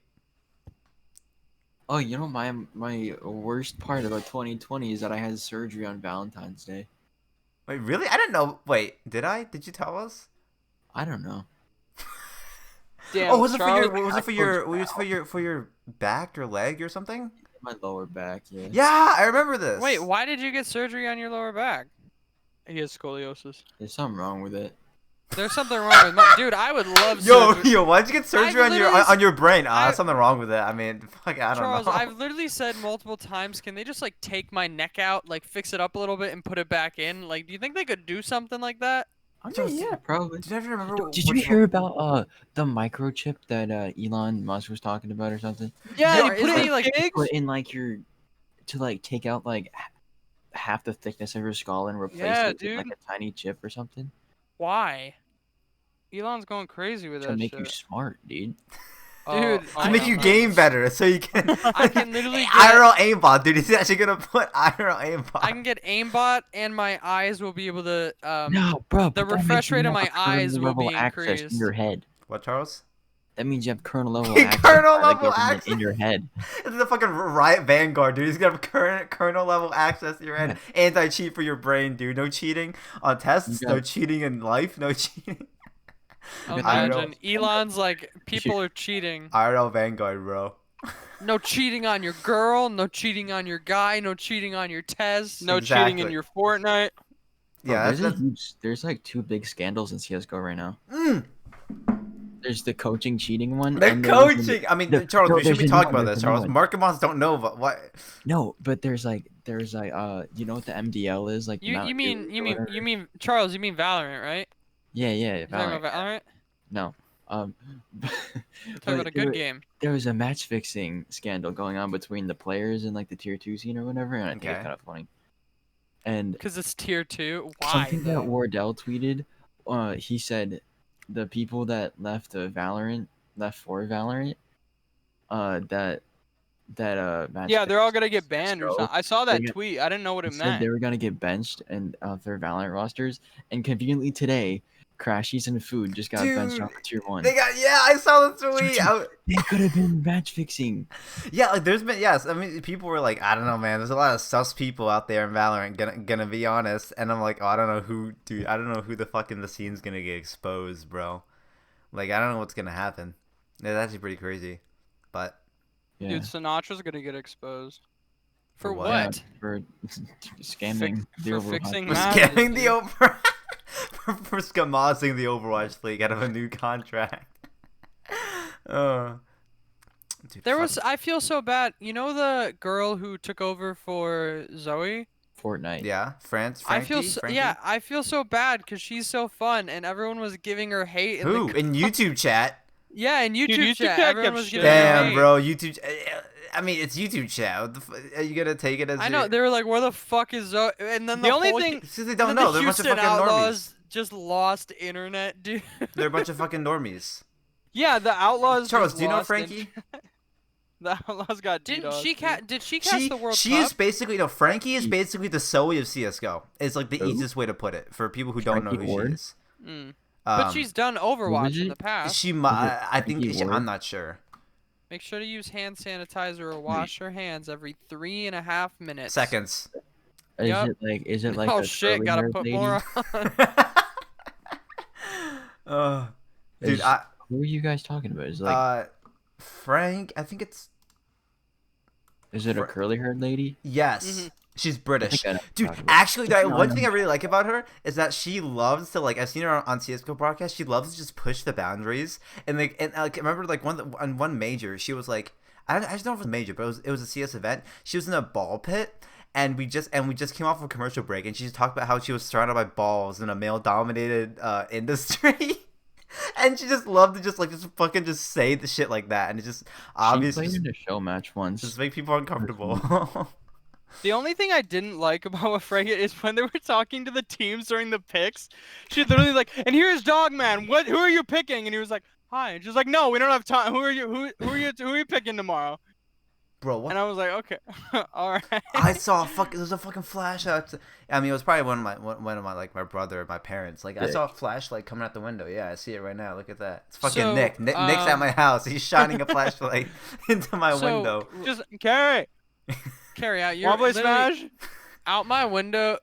Oh, you know my worst part about 2020 is that I had surgery on Valentine's Day. Wait, really? I didn't know. Wait, did I? Did you tell us? I don't know. Damn, Oh, was it for your? Charles- Was it for your? Was it for your back or leg or something? My lower back, yeah. Yeah, I remember this. Wait, why did you get surgery on your lower back? He has scoliosis. There's something wrong with it. There's something wrong with my dude. I would love Yo, surgery. yo, why'd you get surgery on your literally on your brain? I- There's something wrong with it. I mean, fuck, I don't Charles, know. I've literally said multiple times, can they just like take my neck out, like fix it up a little bit and put it back in? Like, do you think they could do something like that? Yeah, probably. Did you ever remember? Did you hear about the microchip that Elon Musk was talking about or something? Yeah, Yo, he put isn't it he, in like- pigs? Put in like your to like take out like half the thickness of your skull and replace Yeah, it with like dude. a tiny chip or something Why? Elon's going crazy with to that make shit. you smart, dude. Dude, To I make know. you game better, so you can. I can literally get- IRL aimbot, dude. He's actually gonna put IRL aimbot. I can get aimbot and my eyes will be able to No, bro. the but that refresh makes you rate of have my a curve eyes will level be access increased. in your head. What, Charles? That means you have kernel level Kernel access by the level government access? in your head. This is a fucking Riot Vanguard, dude. He's gonna have kernel level access to your head. Anti-cheat for your brain, dude. No cheating on tests. No cheating in life. No cheating. Imagine Elon's like, people are cheating. IRL Vanguard, bro. No cheating on your girl. No cheating on your guy. No cheating on your tests. No cheating in Exactly. your Fortnite. Yeah, Bro, there's like 2 big scandals in CS:GO right now. There's the coaching cheating one. The and coaching. I mean, Charles, we should be talking about there's this, a new Charles. one. Marc and Moss don't know about what. No, but there's like you know what the MDL is like? You Mountain Dew or whatever? mean Charles? You mean Valorant, right? Yeah, You talking Valorant. about Valorant? No. Talking but about a good game. There was a match fixing scandal going on between the players in like the tier 2 scene or whatever, and I think it's Okay. kind of funny. And Because it's tier 2. Why? something that though? Wardell tweeted, he said the people that left for Valorant, match Yeah, they're all fixed gonna get banned or CS:GO, something. I saw that they get- tweet. I didn't know what it said meant. they were gonna get benched and their Valorant rosters, and conveniently today, Crashies and Food just got benched off of tier 1. They got. Yeah, I saw the tweet. They could have been match fixing. Yeah, like there's been I mean, people were like, I don't know, man. There's a lot of sus people out there in Valorant. Gonna be honest, and I'm like, oh, I don't know who, dude. I don't know who the scene's gonna get exposed, bro. Like, I don't know what's gonna happen. Yeah, that's actually pretty crazy, but Yeah. Dude, Sinatra's gonna get exposed. For what? Yeah, what? for scamming the for Overwatch fixing for League. matches, scamming the dude. over, for scammozing the Overwatch League out of a new contract. Dude, There fuck. was. I feel so bad. You know the girl who took over for Zoe? Fortnite. Yeah, Frankie. I feel so, yeah. I feel so bad because she's so fun, and everyone was giving her hate. In Who the, in YouTube chat? Yeah, in YouTube, YouTube chat, chat everyone kept was shitting giving her Damn, hate. bro, YouTube. I mean, it's YouTube chat. What the are you gonna take it as? I know they were like, "Where the fuck is Zoe?" And then The only whole thing- Because they and don't then know. the They're a bunch of Houston fucking normies. Outlaws just lost internet, dude. They're a bunch of fucking normies. Yeah, the Outlaws. Charles, just do you know lost Frankie? The Outlaws got Didn't DDoS, she dude. did she cast the World she Cup? is basically Frankie is basically the Zoe of CS:GO. It's like the Who? easiest way to put it for people who don't know Frankie who Ward? she is. Mm. But she's done Overwatch in it? the past. She might. I think Frankie Ward? I'm not sure. Make sure to use hand sanitizer or wash your hands every 3.5 minutes. Seconds. Is Yup. Is it like Oh a shit! Gotta curly-haired put lady? more on. Dude, Is- Who are you guys talking about? Is it like Frank. I think it's is it a curly haired lady? yes. Mhm. She's British. I know what Dude, you're talking about. actually, No, one no. thing I really like about her is that she loves to like. I've seen her on CS:GO broadcast. She loves to just push the boundaries, and like, I remember like on one major, she was like, I just don't know if it was major, but it was a CS event. She was in a ball pit, and we just came off of a commercial break, and she just talked about how she was surrounded by balls in a male dominated industry. And she just loved to just fucking just say the shit like that, and it just She obviously played just, in a show match once. just make people uncomfortable. The only thing I didn't like about what Frankie is when they were talking to the teams during the picks, she literally like, and here's Dogman. Who are you picking? And he was like, hi. And she's like, no, we don't have time. Who are you picking tomorrow? Bro, what? And I was like, okay, all right. I saw there's a fucking flash out. I mean, it was probably one of my like my brother or my parents. Like I saw a flashlight coming out the window. Yeah, I see it right now. Look at that. It's fucking So, Nick. Nick's at my house. He's shining a flashlight into my window. Just Cary. Carry out. You're Wanna play literally- Smash? out my window.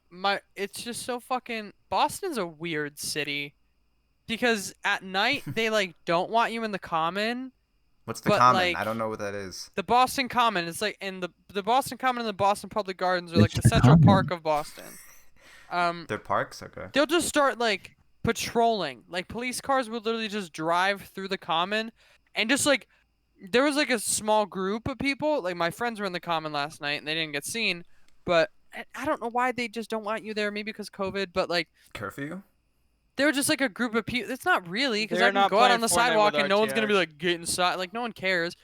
It's just so fucking. Boston's a weird city, because at night they like don't want you in the common. What's the but, comment? like, I don't know what that is. The Boston Common. It's like in the Boston Common and the Boston Public Gardens are like It's the the Central Common. Park of Boston. They're parks. Okay. They'll just start like patrolling. Like police cars would literally just drive through the common, and just like there was like a small group of people. Like my friends were in the common last night and they didn't get seen, but I don't know why they just don't want you there. Maybe because COVID, but like Curfew. they were just like a group of people. It's not really because I They're can not go out playing on the Fortnite sidewalk with and no one's gonna be RTX. like get inside. Like no one cares,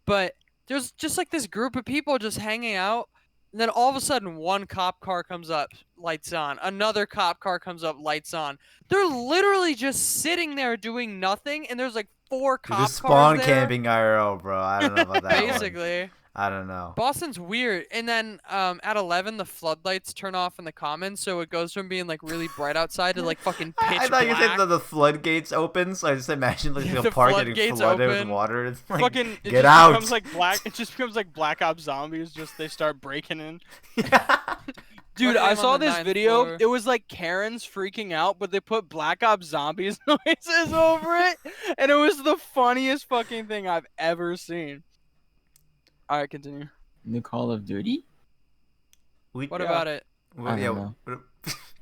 but there's just like this group of people just hanging out. And then all of a sudden, one cop car comes up, lights on. Another cop car comes up, lights on. They're literally just sitting there doing nothing, and there's like 4 Dude, cop this cars spawn there. camping IRL, bro. I don't know about that. one. Basically, I don't know. Boston's weird. And then at 11, the floodlights turn off in the commons, so it goes from being like really bright outside to like fucking pitch I thought you said black. the floodgates open, so I just imagined like Yeah, the the park getting floodgates flooded with open. water. It's like, Fucking it get just out. becomes like black. It just becomes like Black Ops Zombies. Just they start breaking in. Dude, Luckily, I I'm saw on the this 9th video. floor. It was like Karen's freaking out, but they put Black Ops Zombies noises over it, and it was the funniest fucking thing I've ever seen. All right, continue. New Call of Duty? What about it? Well, I yeah, don't know.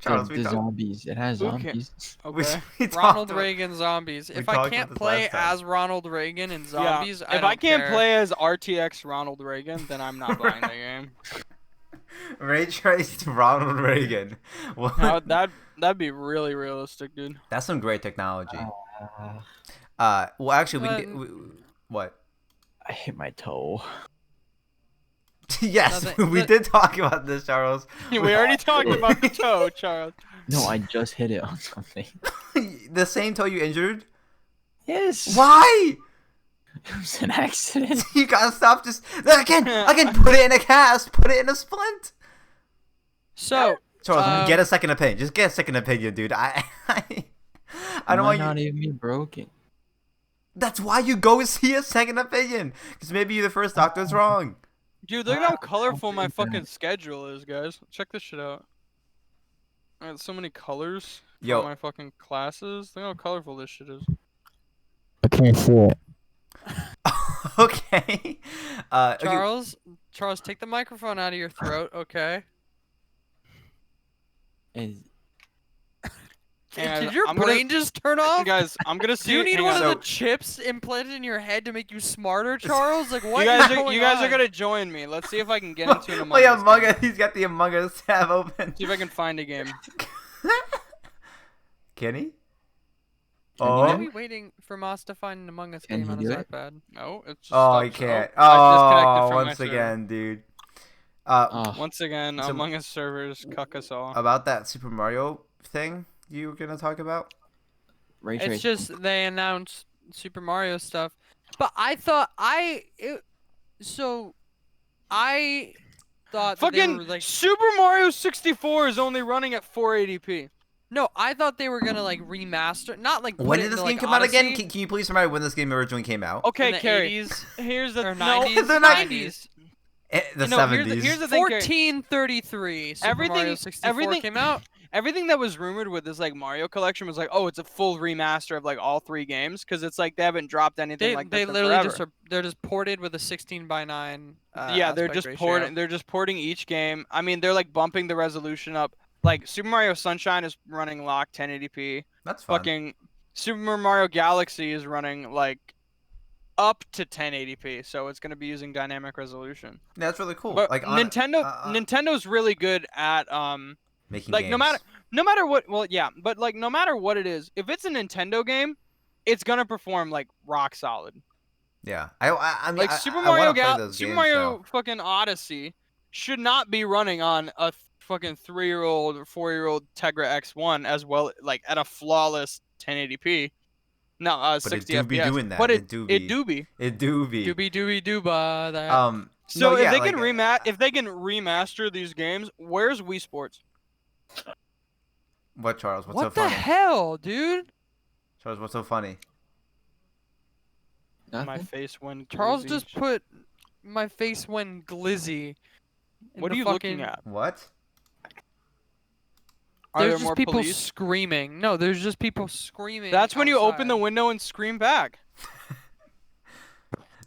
Charles, the we talked. zombies. It has Okay. zombies. Okay. We talked Ronald about- Reagan zombies. we If I talked can't about this play last time. as Ronald Reagan in zombies, Yeah. I If don't I can't care. play as RTX Ronald Reagan, then I'm not buying the game. Ray traced Ronald Reagan. What? That'd be really realistic, dude. That's some great technology. Uh, Well, actually, what? I hit my toe. Yes, Nothing- we did talk about this, Charles. We already talked about the toe, Charles. No, I just hit it on something. The same toe you injured? Yes. Why? It was an accident. You gotta stop just again. Put it in a cast. Put it in a splint. So, Charles, get a second opinion. Just get a second opinion, dude. I don't want you. Not even be broken. That's why you go see a second opinion. Because maybe the first doctor's wrong. Dude, look at how colorful my fucking schedule is, guys. Check this shit out. I got so many colors for Yo. my fucking classes. Look how colorful this shit is. I can't see it. Okay. Okay. Charles, take the microphone out of your throat, okay? And Did your I'm brain just turn off? Guys, I'm gonna see. Do you need hang one on. of the chips implanted in your head to make you smarter, Charles? Like what? You guys, is are, going you guys are on? gonna join me. Let's see if I can get into an Among Wait, Us Among game. Us. He's got the Among Us tab open. See if I can find a game. Can he? Can you Why are Oh. we waiting for Moss to find an Among Us Can game he on his do it? iPad? No, it's just Oh, he stopped. can't. I disconnected Oh, from my once server. again, dude. Once again, So- Among Us servers cuck us all. About that Super Mario thing you were gonna talk about? Ray It's tracing. just they announced Super Mario stuff, but I thought I thought that they Fucking were like Super Mario 64 is only running at 480p. no, I thought they were gonna like remaster, not like put When it did this into, game like, come out again? Odyssey Can you please remind me when this game originally came out? Okay, in the Cary. 80s Here's the or no. 90s, they're not- 90s. The No, 70s. here's the thing, Cary. 1433. Super Mario Everything- 64 everything- came out. Everything that was rumored with this like Mario collection was like, oh, it's a full remaster of like all three games because it's like they haven't dropped anything They like they this in literally forever. just they're just ported with a 16:9. Yeah, they're aspect just ratio. porting. They're just porting each game. I mean, they're like bumping the resolution up. Like Super Mario Sunshine is running locked 1080p. That's fun. Fucking Super Mario Galaxy is running like up to 1080p, so it's gonna be using dynamic resolution. Yeah, that's really cool. But Like Nintendo's really good at making like games. no matter what. Well, yeah, but like no matter what it is, if it's a Nintendo game, it's gonna perform like rock solid. Yeah, I mean, Like I, Super I Mario wanna play those Super games, Mario though. fucking Odyssey should not be running on a fucking 3-year-old or 4-year-old Tegra X1 as well, like at a flawless 1080p. No, But it 60 do FPS. be doing that. But It do it be. do be. It do be. Doobie doobie dooba. That. So no, if yeah, they like, can if they can remaster these games, where's Wii Sports? What, Charles? What's so what the funny? hell, dude? Charles, what's so funny? My Nothing? face went. Charles glizzy. just put my face when glizzy. in What the are you fucking... looking at? What? Are There's there just more people police? screaming. No, there's just people screaming. That's when you open the outside. window and scream back.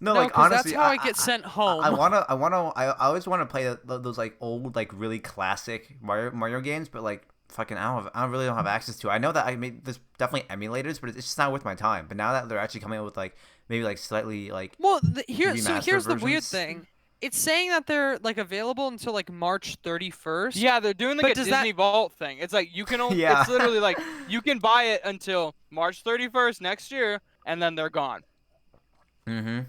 No, No, like 'cause honestly, that's how I get sent home. I always wanna play those like old, like really classic Mario games, but like fucking, I really don't have access to it. I know that there's definitely emulators, but it's just not worth my time. But now that they're actually coming out with like maybe like slightly like Well, here's remastered the weird versions. thing. It's saying that they're like available until like March 31st. Yeah, they're doing like But a does Disney Vault thing. It's like you can only. Yeah. It's literally like you can buy it until March 31st next year, and then they're gone. Mm-hmm.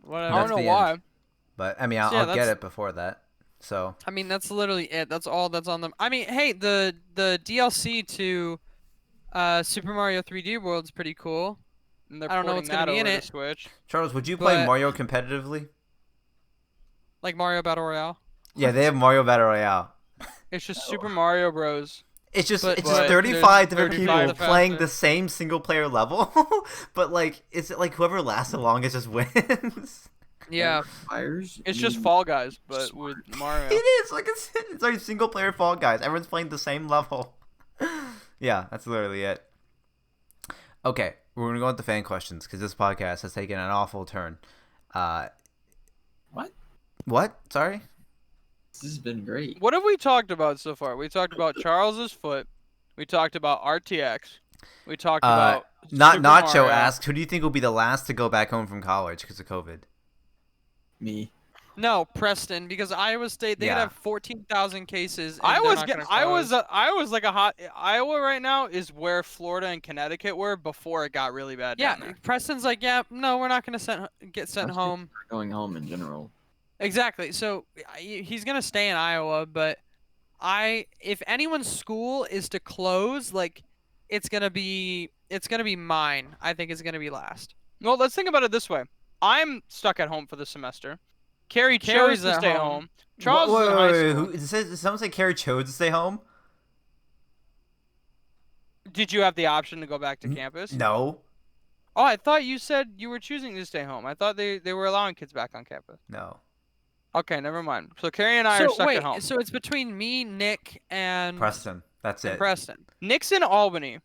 Whatever. I That's don't know the why. end. But I mean, I'll Yeah, get that's- it before that. So I mean, that's literally it. That's all that's on them. I mean, hey, the DLC to Super Mario 3D World's pretty cool. And they're I don't know porting what's gonna that be in over to it. Switch. Charles, would you play But- Mario competitively? Like Mario Battle Royale. Yeah, they have Mario Battle Royale. It's just Super Mario Bros. It's just But- it's just but 35 there's different 35 people the playing faster. the same single player level, but like is it like whoever lasts the longest just wins? Yeah. Fires. It's just Fall Guys, but with Mario. It is like it's like single player Fall Guys. Everyone's playing the same level. Yeah, that's literally it. Okay, we're gonna go with the fan questions because this podcast has taken an awful turn. What? What? Sorry. This has been great. What have we talked about so far? We talked about Charles's foot. We talked about RTX. We talked about Not Super Nacho Mario. asked, who do you think will be the last to go back home from college because of COVID? Me. No, Preston, because Iowa State they could Yeah. have 14,000 cases. And I they're was not getting, gonna close. I was like a hot Iowa right now is where Florida and Connecticut were before it got really bad. Yeah, down there. Preston's like, yeah, no, we're not gonna get sent Preston's home. Going home in general. Exactly. So he's gonna stay in Iowa, but if anyone's school is to close, like, it's gonna be mine. I think it's gonna be last. Well, let's think about it this way. I'm stuck at home for the semester. Cary chose Cary's to at stay home. home. Charles wait, is in high wait, school. who, did someone say Cary chose to stay home? Did you have the option to go back to campus? No. Oh, I thought you said you were choosing to stay home. I thought they were allowing kids back on campus. No. Okay, never mind. So Cary and I are So stuck wait, at home. so it's between me, Nick, and Preston. That's it. Preston. Nick's in Albany,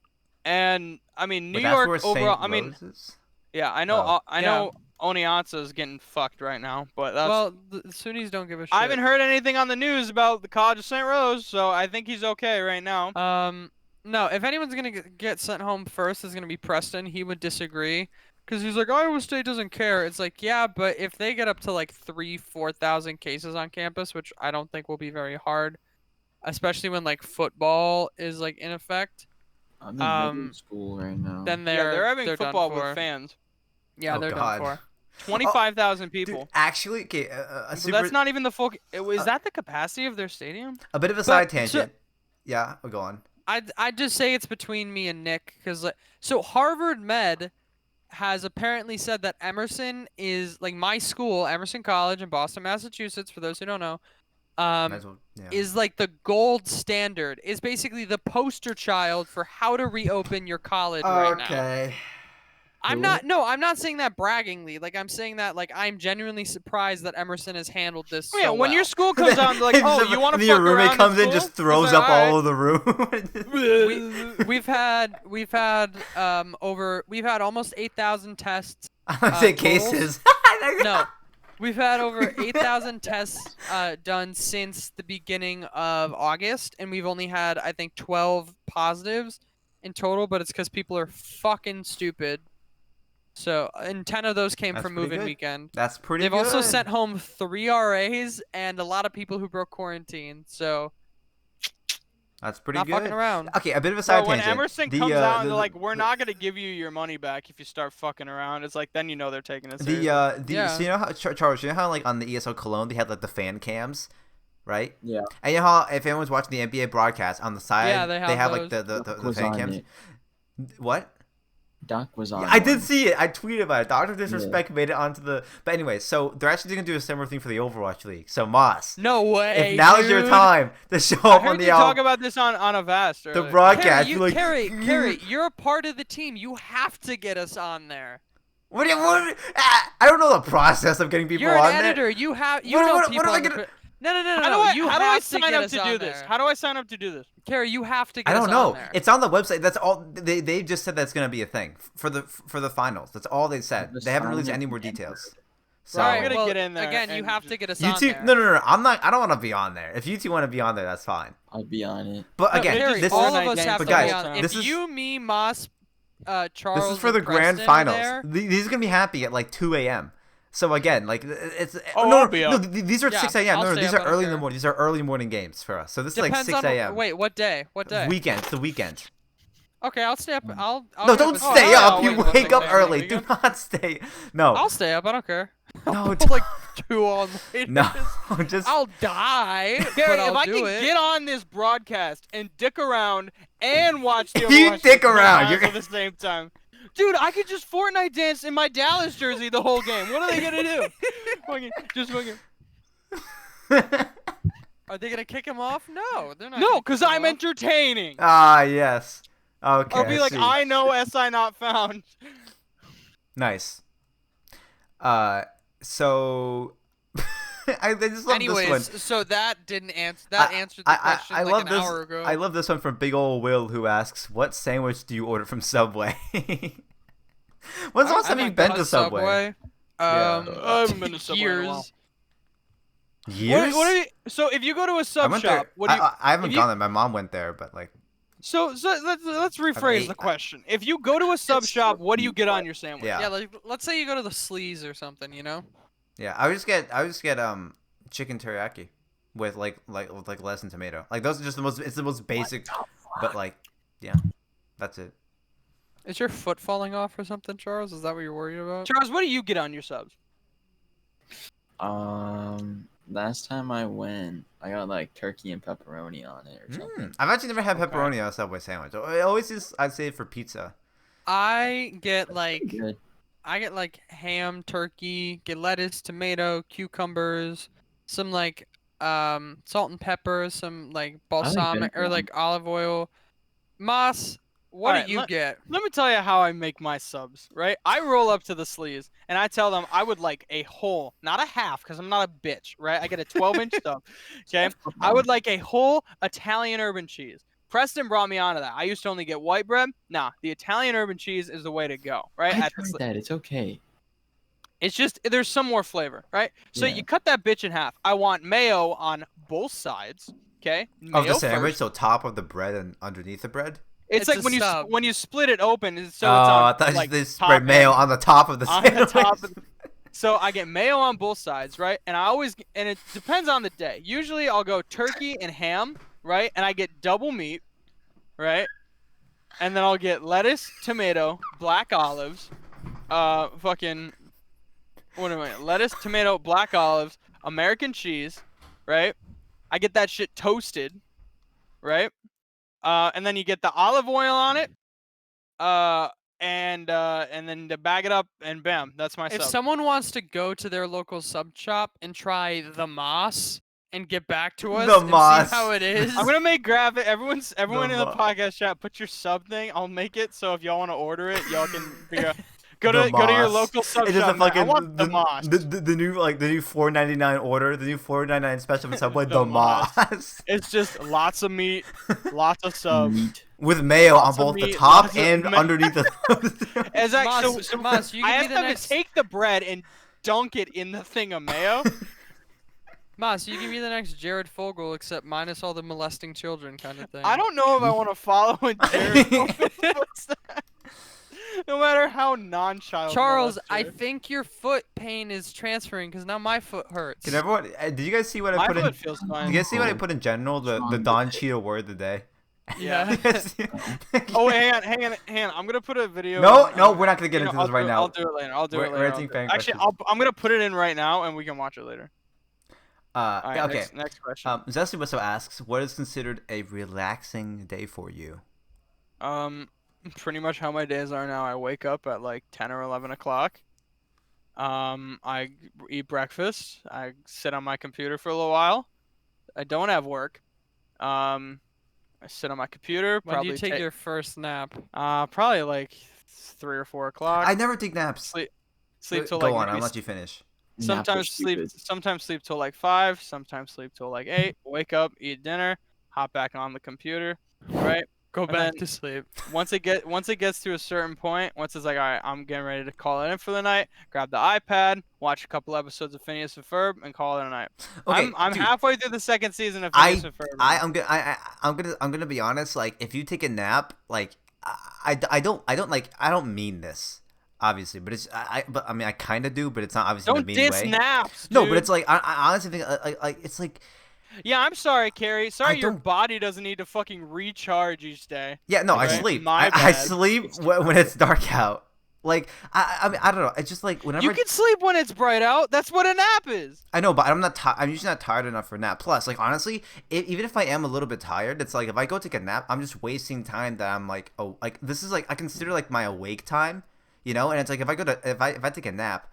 and I mean New But that's where York St. overall. I mean, Rose is? yeah, I know. Oh. I know. Oneonta is getting fucked right now, but that's. Well, the SUNYs don't give a shit. I haven't heard anything on the news about the College of St. Rose, so I think he's okay right now. No, if anyone's gonna get sent home first, it's gonna be Preston. He would disagree, because he's like, Iowa State doesn't care. It's like, yeah, but if they get up to like 4,000 cases on campus, which I don't think will be very hard, especially when like football is like in effect, I'm in middle school right now. then Yeah, they're having done football for. with fans. Yeah, Oh, they're God. done for. 25,000 Dude, people. actually, okay, But super, that's not even the full. Is that the capacity of their stadium? a bit of a But- side so- tangent. Yeah, go on. I'd just say it's between me and Nick, because so Harvard Med has apparently said that Emerson is like my school, Emerson College in Boston, Massachusetts. For those who don't know, Might as well, yeah. is like the gold standard. Is basically the poster child for how to reopen your college right now. Okay. I'm Who? not saying that braggingly. Like, I'm saying that like I'm genuinely surprised that Emerson has handled this Yeah, so when your well. school comes out, and they're like, oh, you want to And fuck your roommate around comes in, school? just It's throws like, up "Alright." all over the room. we've had almost 8,000 tests. I would say totals? cases. No, we've had over 8,000 tests done since the beginning of August, and we've only had I think 12 positives in total. But it's because people are fucking stupid. So, and 10 of those came That's from pretty move-in good. weekend. That's pretty They've good. also sent home 3 RAs and a lot of people who broke quarantine. So, That's pretty not good. fucking around. Okay, a bit of a side So when tangent. Emerson The, comes out and the- they're like, "We're not gonna give you your money back if you start fucking around," it's like then you know they're taking it seriously. Yeah. So you know how Charles, you know how like on the ESL Cologne they had like the fan cams, right? Yeah. And you know how if anyone's watching the NBA broadcast on the side, Yeah, they have like the Doc was fan on cams. it. What? Doc was on. I did one. see it. I tweeted about it. Doctor Disrespect made it onto the. But anyway, so they're actually gonna do a similar thing for the Overwatch League. So Moss, No way. if now's your dude. time to show I up on heard the you talk about this on Avast. the earlier. broadcast. Carrie, you're like, Carrie, you're a part of the team. You have to get us on there. What? I don't know the process of getting people You're on an there. editor. You have. You What- know what- people. what am I on the gonna- cri- No. You How do I have to sign get up us to on do this? there. How do I sign up to do this? Carrie, you have to I get us don't know. on there. It's on the website. That's all. They just said that's gonna be a thing for the finals. That's all they said. Just They haven't sign released it any more and- details. So Right, Alright, I'm gonna well, get in there again, you and have to get us you on two, there. no. I'm not. I don't want to be on there. If you two want to be on there, that's fine. I'll be on it. But No, again, Carrie, this all is of us have but to guys, be on. If this is- you, me, Moss, Charles, this is for the and grand Preston are finals. there- These are gonna be happy at like 2 a.m. So again, like it's Oh, no, I'll be no, up. these are Yeah, 6 a.m. I'll No, stay these up, are I don't early in the care. morning. These are early morning games for us. So this is like Depends 6 on a.m. wait, what day? What day? Weekend. It's the weekend. Okay, I'll stay up. I'll No, get don't up stay at- up. Oh, You wait, wake up okay, early. wait, Do wait. not stay. No. I'll stay up. I don't care. No. I'll like 2 all night. No. Just. I'll die, Gary, but I'll if I do can it. get on this broadcast and dick around and watch the You Overwatch dick League around, finals you're- at the same time, Dude, I could just Fortnite dance in my Dallas jersey the whole game. What are they gonna do? Just fucking. Are they gonna kick him off? No, they're not. No, gonna because kick him I'm off. entertaining. Ah, yes. Okay. I'll be like, see. I know SI not found. Nice. So I just love this one. Anyways, so that didn't answer. That answered the question like an hour ago. I love this one from Big Ol' Will, who asks, "What sandwich do you order from Subway?" When's the last time you've been to Subway? Um, I haven't been to Subway in a while. years. Years? What are you, so if you go to a I sub went shop, there. what do you? I haven't if you- gone there. My mom went there, but like, So let's rephrase ate- the question. If you go to a sub shop, what do you get on your sandwich? yeah, Yeah, like let's say you go to the Sleaze or something, you know. yeah. I would just get chicken teriyaki with like less than tomato. Like those are just the most. It's the most basic, but like, yeah, that's it. Is your foot falling off or something, Charles? Is that what you're worried about? Charles, what do you get on your subs? Last time I went, I got like turkey and pepperoni on it or something. I've actually never had Okay. pepperoni on a Subway sandwich. I always just I'd say for pizza. I get Pretty good. ham, turkey, get lettuce, tomato, cucumbers, some like salt and pepper, some like balsamic or vinegar. like olive oil. Moss, what Alright, do you get? Let me tell you how I make my subs, right? I roll up to the sleeves and I tell them I would like a whole, not a half, because I'm not a bitch, right? I get a 12-inch sub, okay? I would like a whole Italian urban cheese. Preston brought me onto that. I used to only get white bread. Nah, the Italian urban cheese is the way to go, right? I At the tried sli- that. It's okay. It's just, there's some more flavor, right? So Yeah. you cut that bitch in half. I want mayo on both sides, okay? Mayo Of the sandwich, first. so top of the bread and underneath the bread. It's It's like a when you sub. when you split it open, so it's Oh, on I thought like, they top spread mayo end. on the top of the On sandwich. the top of So I get mayo on both sides, right? And it depends on the day. Usually I'll go turkey and ham, right? And I get double meat, right? And then I'll get lettuce, tomato, black olives, lettuce, tomato, black olives, American cheese, right? I get that shit toasted, right? And then you get the olive oil on it, and then to bag it up, and bam, that's my If sub. someone wants to go to their local sub shop and try the Moss and get back to us The and Moss. see how it is, I'm gonna make graphic. Everyone in the mo- podcast chat, put your sub thing. I'll make it so if y'all want to order it, y'all can figure out. Go The to your Moss. local sub It's just shop. a man. I fucking want the Moss. the new $4.99 order, the new $4.99 special from Subway, The the Moss. Moss. It's just lots of meat, lots of subs. Meat. With mayo on Lots of both the meat, top lots of and ma- underneath the. Exactly. Moss, Moss, you I give me asked the them next. to take the bread and dunk it in the thing of mayo. Moss, you give me the next Jared Fogle, except minus all the molesting children kind of thing. I don't know if I want to follow in Jared's footsteps. No matter how non-child. Charles, I molester. think your foot pain is transferring because now my foot hurts. Can everyone? Did you guys see what I My put in? foot feels Did fine. you guys see what I put in general? The Strong Don today. Cheeto word of the day. Yeah. You guys see- Oh, wait, hang on. I'm gonna put a video. No, in, no, we're not gonna get you know, into this right now. I'll do it later. I'll do We're- it we're later. answering fan Actually, questions. I'm gonna put it in right now, and we can watch it later. All right, yeah, okay. Next question. Zesty also asks, what is considered a relaxing day for you? Pretty much how my days are now. I wake up at like 10 or 11 o'clock. I eat breakfast. I sit on my computer for a little while. I don't have work. I sit on my computer. When do Probably you take your first nap? probably like 3 or 4 o'clock. I never take naps. Sleep till Go like on, maybe I'll let you finish. Naps are sometimes stupid. sleep till like 5, sometimes sleep till like 8, wake up, eat dinner, hop back on the computer, right? Go And back then- to sleep. Once it gets to a certain point, once it's like, all right, I'm getting ready to call it in for the night, grab the iPad, watch a couple episodes of Phineas and Ferb, and call it a night. Okay, I'm dude, halfway through the second season of I- Phineas and Ferb. I'm gonna be honest. Like, if you take a nap, like, I don't mean this, obviously, but but I mean, I kind of do, but it's not obviously in Don't a mean diss way. naps, No, dude. but it's like I honestly think like it's like Yeah, I'm sorry, Cary. Sorry, your don't- body doesn't need to fucking recharge each day. yeah, no, I Right? sleep. My I bad. sleep when it's dark out. Like I mean I don't know. It's just like whenever You can sleep when it's bright out. That's what a nap is. I know, but I'm not. I'm usually not tired enough for a nap. Plus, like honestly, even if I am a little bit tired, it's like if I go take a nap, I'm just wasting time that I'm like, oh, like this is like I consider like my awake time, you know. And it's like if I take a nap,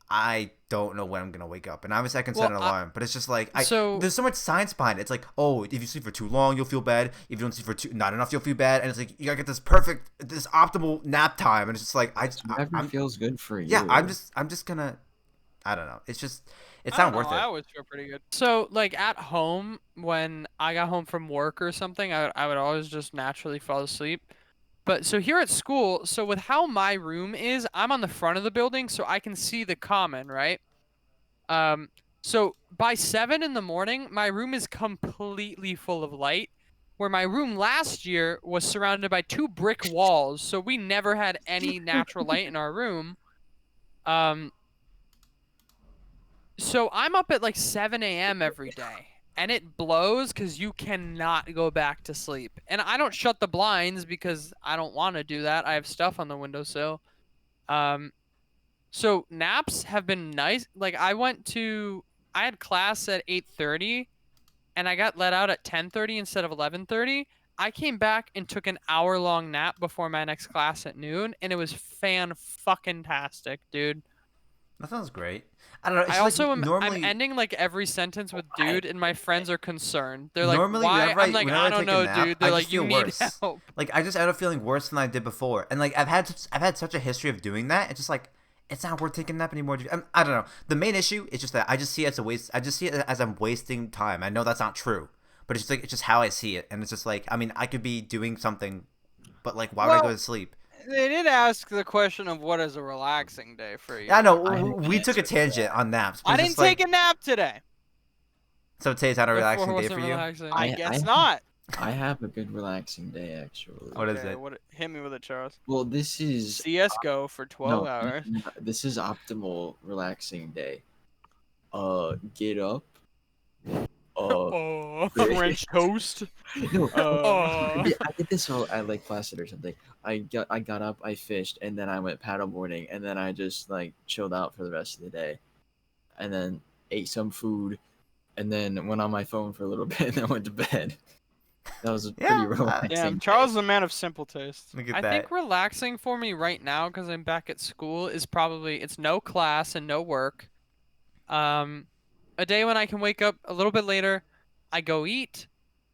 I don't know when I'm gonna wake up, and obviously I can set an alarm. But it's just like there's so much science behind it. It's like, oh, if you sleep for too long, you'll feel bad. If you don't sleep for not enough, you'll feel bad. And it's like you gotta get this optimal nap time. And it's just like Whatever feels good for you. yeah, I'm just gonna. I don't know. It's I not don't worth know, it. I always feel pretty good. So like at home when I got home from work or something, I would always just naturally fall asleep. But so here at school, so with how my room is, I'm on the front of the building, so I can see the common, right? So by 7 in the morning, my room is completely full of light. Where my room last year was surrounded by 2 brick walls, so we never had any natural light in our room. So I'm up at like 7 a.m. every day, and it blows because you cannot go back to sleep. And I don't shut the blinds because I don't want to do that. I have stuff on the windowsill. So naps have been nice. Like I had class at 8:30, and I got let out at 10:30 instead of 11:30. I came back and took an hour-long nap before my next class at noon, and it was fan-fucking-tastic, dude. That sounds great. I don't know. It's I just also like, am. normally, I'm ending like every sentence with "dude," and my friends are concerned. They're like, normally "Why?" whenever I'm like, whenever "I I don't take a know, nap, dude." I They're just like, "You feel need worse. help." Like I just end up feeling worse than I did before, and like I've had such a history of doing that. It's just like it's not worth taking a nap anymore. I don't know. The main issue is just that I just see it as a waste. I just see it as I'm wasting time. I know that's not true, but it's just like it's just how I see it, and it's just like I mean I could be doing something, but like why would I go to sleep? They did ask the question of what is a relaxing day for you. Yeah, I know. I We took a tangent on naps. But I it's didn't just like, take a nap today. So today's not a Therefore, relaxing day wasn't for you. relaxing. I I- guess I- not. I have a good relaxing day actually. What is Okay, it? Hit me with it, Charles. Well, this is CS:GO for 12 no, hours. this is optimal relaxing day. Get up. Oh, French French toast. No, Uh, I did this at like Placid or something. I got up, I fished, and then I went paddleboarding, and then I just like chilled out for the rest of the day, and then ate some food, and then went on my phone for a little bit, and then went to bed. That was a Yeah, pretty relaxing. Damn, day. Charles is a man of simple taste. Look at I that. think relaxing for me right now, because I'm back at school, is probably it's no class and no work. A day when I can wake up a little bit later, I go eat.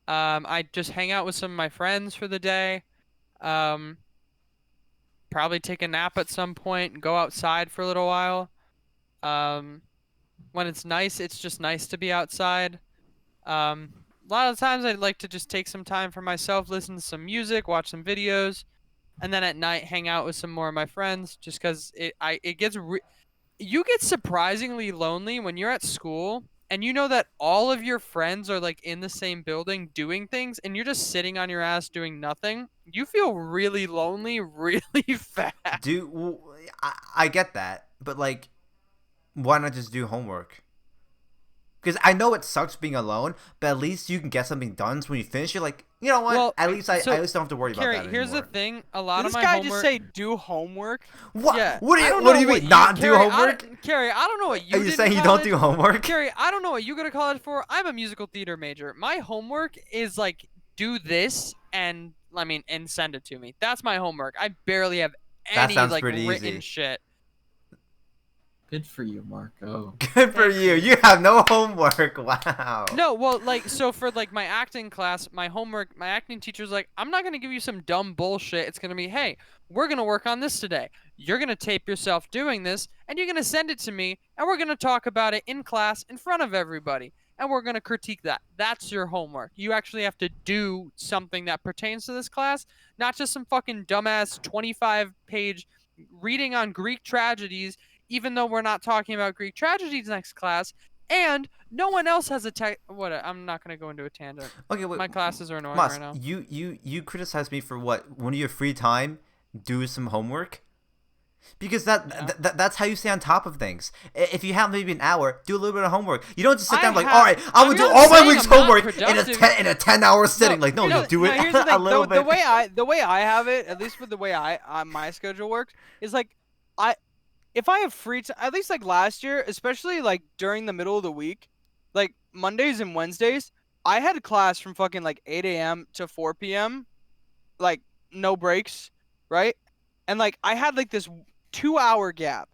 I just hang out with some of my friends for the day. Probably take a nap at some point and go outside for a little while. When it's nice, it's just nice to be outside. A lot of times I'd like to just take some time for myself, listen to some music, watch some videos, and then at night hang out with some more of my friends. Just because you get surprisingly lonely when you're at school and you know that all of your friends are like in the same building doing things and you're just sitting on your ass doing nothing. You feel really lonely really fast. I get that, but like, why not just do homework? Because I know it sucks being alone, but at least you can get something done. So when you finish, you're like, you know what? Well, at least I so, don't have to worry about Cary, that here's the anymore. thing. A lot Did of this my guy homework. just say do homework? What? Yeah, What do I you? don't What know do you what mean? Not do Cary, homework? Cary, I don't know what you Are you did saying in you don't college. do homework? Cary, I don't know what you go to college for. I'm a musical theater major. My homework is like do this and send it to me. That's my homework. I barely have That any sounds like pretty written easy. shit. Good for you, Marco. Good for you. You have no homework. Wow. No, well, like, so for, like, my acting class, my homework, my acting teacher's like, I'm not going to give you some dumb bullshit. It's going to be, hey, we're going to work on this today. You're going to tape yourself doing this, and you're going to send it to me, and we're going to talk about it in class in front of everybody, and we're going to critique that. That's your homework. You actually have to do something that pertains to this class, not just some fucking dumbass 25-page reading on Greek tragedies, even though we're not talking about Greek tragedies next class, and no one else has a I'm not gonna go into a tangent. Okay, wait. My classes are annoying Mas, right now. you criticize me for what? When you have free time, do some homework. Because Yeah. that's how you stay on top of things. If you have maybe an hour, do a little bit of homework. You don't just sit I down like, have- all right, I'm I'm gonna do not all my saying week's I'm not homework productive. in a 10-hour sitting. Like, no, you do it here's the a thing. little bit. The way I have it, at least with the way my schedule works, is like if I have free time, at least like last year, especially like during the middle of the week, like Mondays and Wednesdays, I had class from fucking like 8 a.m. to 4 p.m. like no breaks, right? And like I had like this 2-hour gap,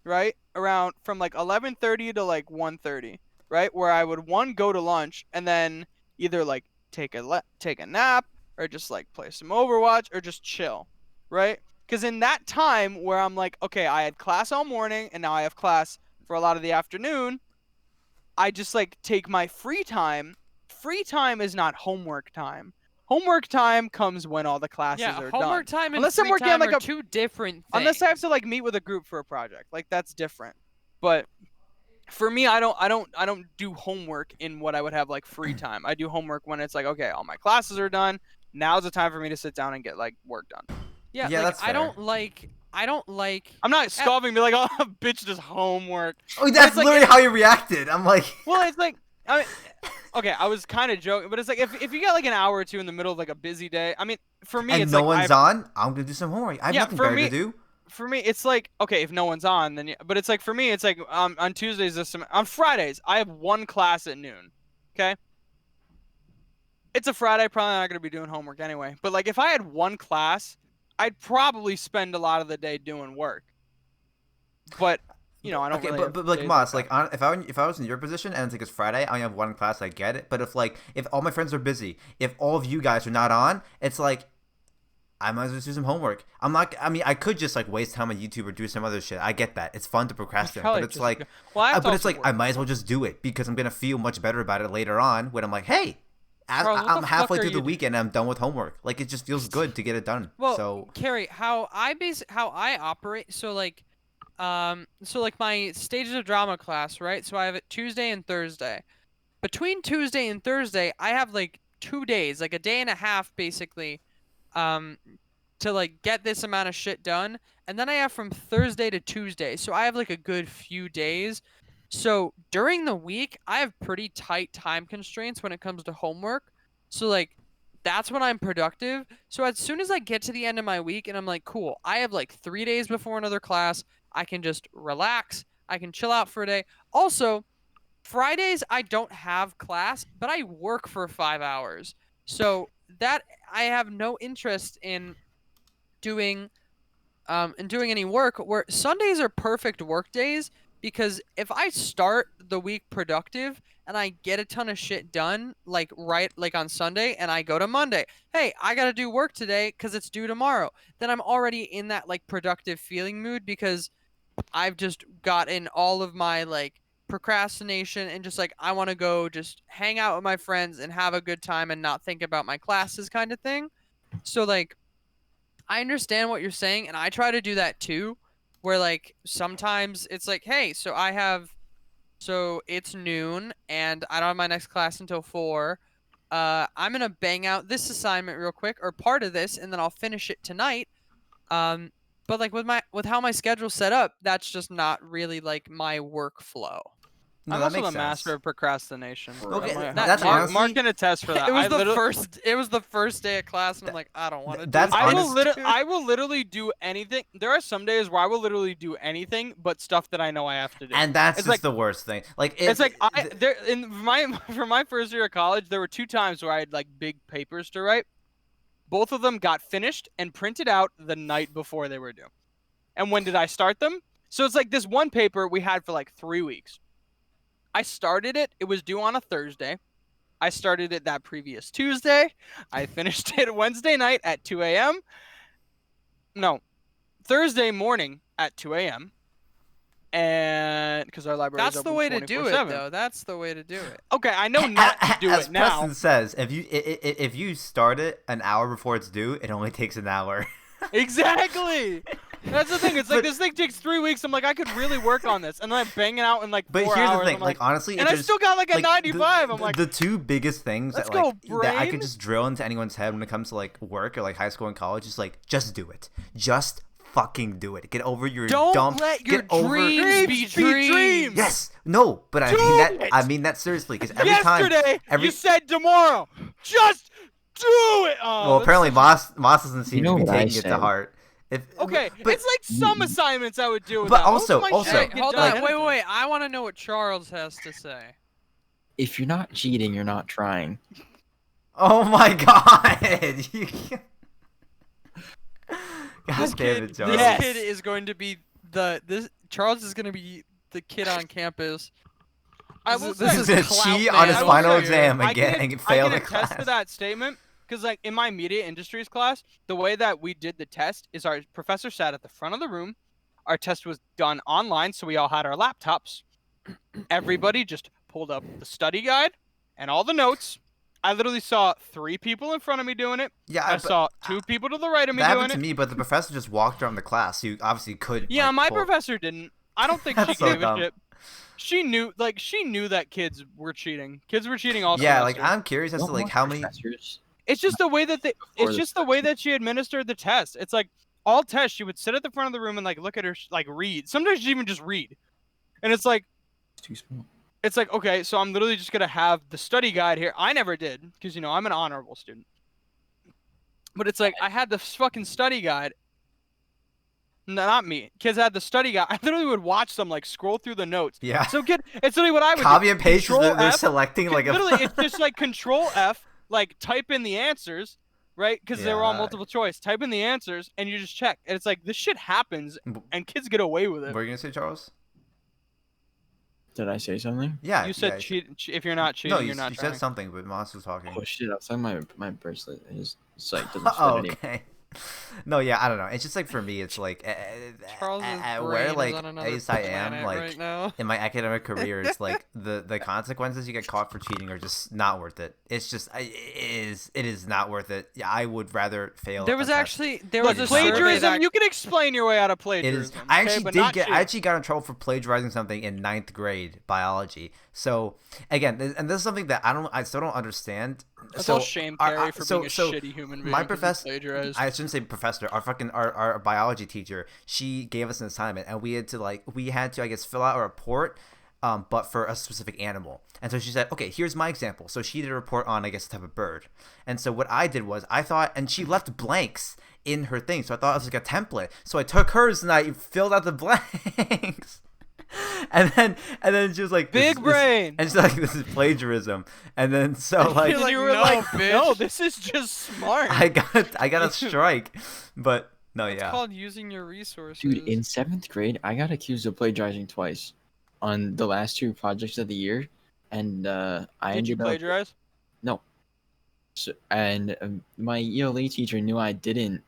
right? Around from like 11:30 to like 1:30, right? Where I would go to lunch and then either like take a nap or just like play some Overwatch or just chill, right? Because in that time where I'm like, okay, I had class all morning and now I have class for a lot of the afternoon, I just like take my free time. Free time is not homework time. Homework time comes when all the classes Yeah, are homework done. time and Unless I'm free working on time like are a two different things. unless I have to like meet with a group for a project, like that's different. But for me, I don't do homework in what I would have like free time. I do homework when it's like, okay, all my classes are done. Now's the time for me to sit down and get like work done. Yeah, Yeah, like that's I fair. don't like. I'm not scoffing, be like, oh, bitch, just homework. Oh, that's like, literally how you reacted. I'm like, Well, it's like, I mean, okay, I was kind of joking, but it's like if you got like an hour or two in the middle of like a busy day, I mean, for me, and it's no like one's on. I'm gonna do some homework. I have Yeah, nothing for better me- to do. For me, it's like, okay, if no one's on, then but it's like for me, it's like on Tuesdays on Fridays, I have one class at noon. Okay. It's a Friday, probably not gonna be doing homework anyway. But like if I had one class, I'd probably spend a lot of the day doing work. But I don't Okay, really. but like Moss, like if I was in your position and it's like it's Friday, I only have one class, I get it. But if all my friends are busy, if all of you guys are not on, it's like I might as well just do some homework. I could just like waste time on YouTube or do some other shit. I get that. It's fun to procrastinate, but it's like, I might as well just do it because I'm gonna feel much better about it later on when I'm like, hey, Charles, what I'm the halfway fuck are through the you weekend and I'm done with homework. Like it just feels good to get it done. Well, So Cary, how I operate. So like my stages of drama class, right? So I have it Tuesday and Thursday. Between Tuesday and Thursday, I have like 2 days, like a day and a half, basically, um, to like get this amount of shit done. And then I have from Thursday to Tuesday, so I have like a good few days. So during the week, I have pretty tight time constraints when it comes to homework. So like that's when I'm productive. So as soon as I get to the end of my week and I'm like, cool, I have like 3 days before another class, I can just relax. I can chill out for a day. Also, Fridays I don't have class, but I work for 5 hours. So that I have no interest in doing any work. Where Sundays are perfect work days because if I start the week productive and I get a ton of shit done like on Sunday and I go to Monday, hey, I got to do work today cuz it's due tomorrow. Then I'm already in that like productive feeling mood because I've just gotten all of my like procrastination and just like I want to go just hang out with my friends and have a good time and not think about my classes kind of thing. So like I understand what you're saying and I try to do that too where like sometimes it's like, hey, so it's noon and I don't have my next class until 4. I'm going to bang out this assignment real quick or part of this and then I'll finish it tonight. But like with how my schedule's set up, that's just not really like my workflow. no, I'm that also makes the sense. master of procrastination. Okay, Mark, that's honestly- Mark can attest for that. It was I the first day of class and I'm like, I don't want to do that's this. honest- I will literally do anything. There are some days where I will literally do anything but stuff that I know I have to do. And that's It's just like- the worst thing. Like It's like for my first year of college, there were 2 times where I had like big papers to write. Both of them got finished and printed out the night before they were due. And when did I start them? So it's like this one paper we had for like 3 weeks. I started it. It was due on a Thursday. I started it that previous Tuesday. I finished it Wednesday night at 2 a.m. No, Thursday morning at 2 a.m. And because our library is That's the open way to do it 24/7. though. That's the way to do it. Okay, I know not to do As it now. Preston says, if you start it an hour before it's due, it only takes an hour. Exactly. That's the thing. It's like But- this thing takes 3 weeks. I'm like, I could really work on this, and then I'm banging out in like 4 But hours. here's the thing, I'm like honestly, and it I just, still got like a like, 95. I'm the, like, the two biggest things let's that like go, that I brain. could just drill into anyone's head when it comes to like work or like high school and college is like just do it, just fucking do it. Get over your Don't dumb. let your get over, dreams be dreams. Yes. No. But I mean that seriously. Because every time. Yesterday, you said tomorrow. Just do it. Oh, Well, apparently Moss doesn't seem You know to be what I taking it to said. heart. Okay, but, it's like some assignments I would do. But without. Most of also- my also- shit Hey, get hold done on. ahead of Wait. time. I want to know what Charles has to say. If you're not cheating, you're not trying. oh my god. You can't- God This damn kid, it, Charles. Yes. this kid is going to be Charles is going to be the kid on campus. I This will is- say, this He's is gonna clout cheat on his man final over here. exam I again can, and fail I the can class. attest to that statement because, like, in my media industries class, the way that we did the test is our professor sat at the front of the room. Our test was done online, so we all had our laptops. Everybody just pulled up the study guide and all the notes. I literally saw 3 people in front of me doing it. Yeah, I but saw 2 people to the right of me that doing happened to it. me, but the professor just walked around the class. So you obviously could. Yeah, like, my pull- professor didn't. I don't think she That's so gave a dumb. shit. She knew that kids were cheating. Kids were cheating all Yeah, semester. like I'm curious as to like how many. Professors? It's just the way that Before it's the just the way that she administered the test. It's like all tests, she would sit at the front of the room and like look at her, like read. Sometimes she even just read, and it's like It's too small. it's like okay, so I'm literally just gonna have the study guide here. I never did because I'm an honorable student, but it's like I had the fucking study guide. No, not me. Kids had the study guide. I literally would watch them like scroll through the notes. Yeah. So it's literally what I would Copy do. and paste. Control They're F, selecting like a. literally it's just like Control F, like type in the answers, right? Because they were all Yeah. multiple choice. Type in the answers and you just check. And it's like this shit happens and kids get away with What it. were you gonna say, Charles? Did I say something? Yeah. You said yeah, if you're not cheating, No, you, you're not you trying. said something, but Moss was talking. Oh shit! I was talking about my bracelet. It's like doesn't fit Oh, anymore. okay. No, yeah, I don't know. It's just like for me, it's like Charles's brain where is like on another ace I am, planet like right now. in my academic career, it's like the consequences you get caught for cheating are just not worth it. It's just it is not worth it. Yeah, I would rather fail. There a was test. actually there Look, was a survey plagiarism. that You can explain your way out of It plagiarism. is. I okay, actually but did not get. I cheating. actually got in trouble for plagiarizing something in 9th grade biology. So again, and this is something that I still don't understand. That's so all shame Cary for being a so shitty human being. my 'cause he professor, plagiarized. I shouldn't say professor. Our biology teacher, she gave us an assignment, and we had to I guess fill out a report. But for a specific animal. And so she said, okay, here's my example. So she did a report on, I guess, a type of bird. And so what I did was and she left blanks in her thing. So I thought it was like a template. So I took hers and I filled out the blanks. And then she was like, Big brain. and she's like, this is plagiarism. And then so like, You're like, you were "No, like, bitch." no, this is just smart. I got a strike. But no, It's yeah. called using your resources. Dude, in 7th grade, I got accused of plagiarizing twice on the last 2 projects of the year, and I Did you ended up. plagiarize? My ELA teacher knew I didn't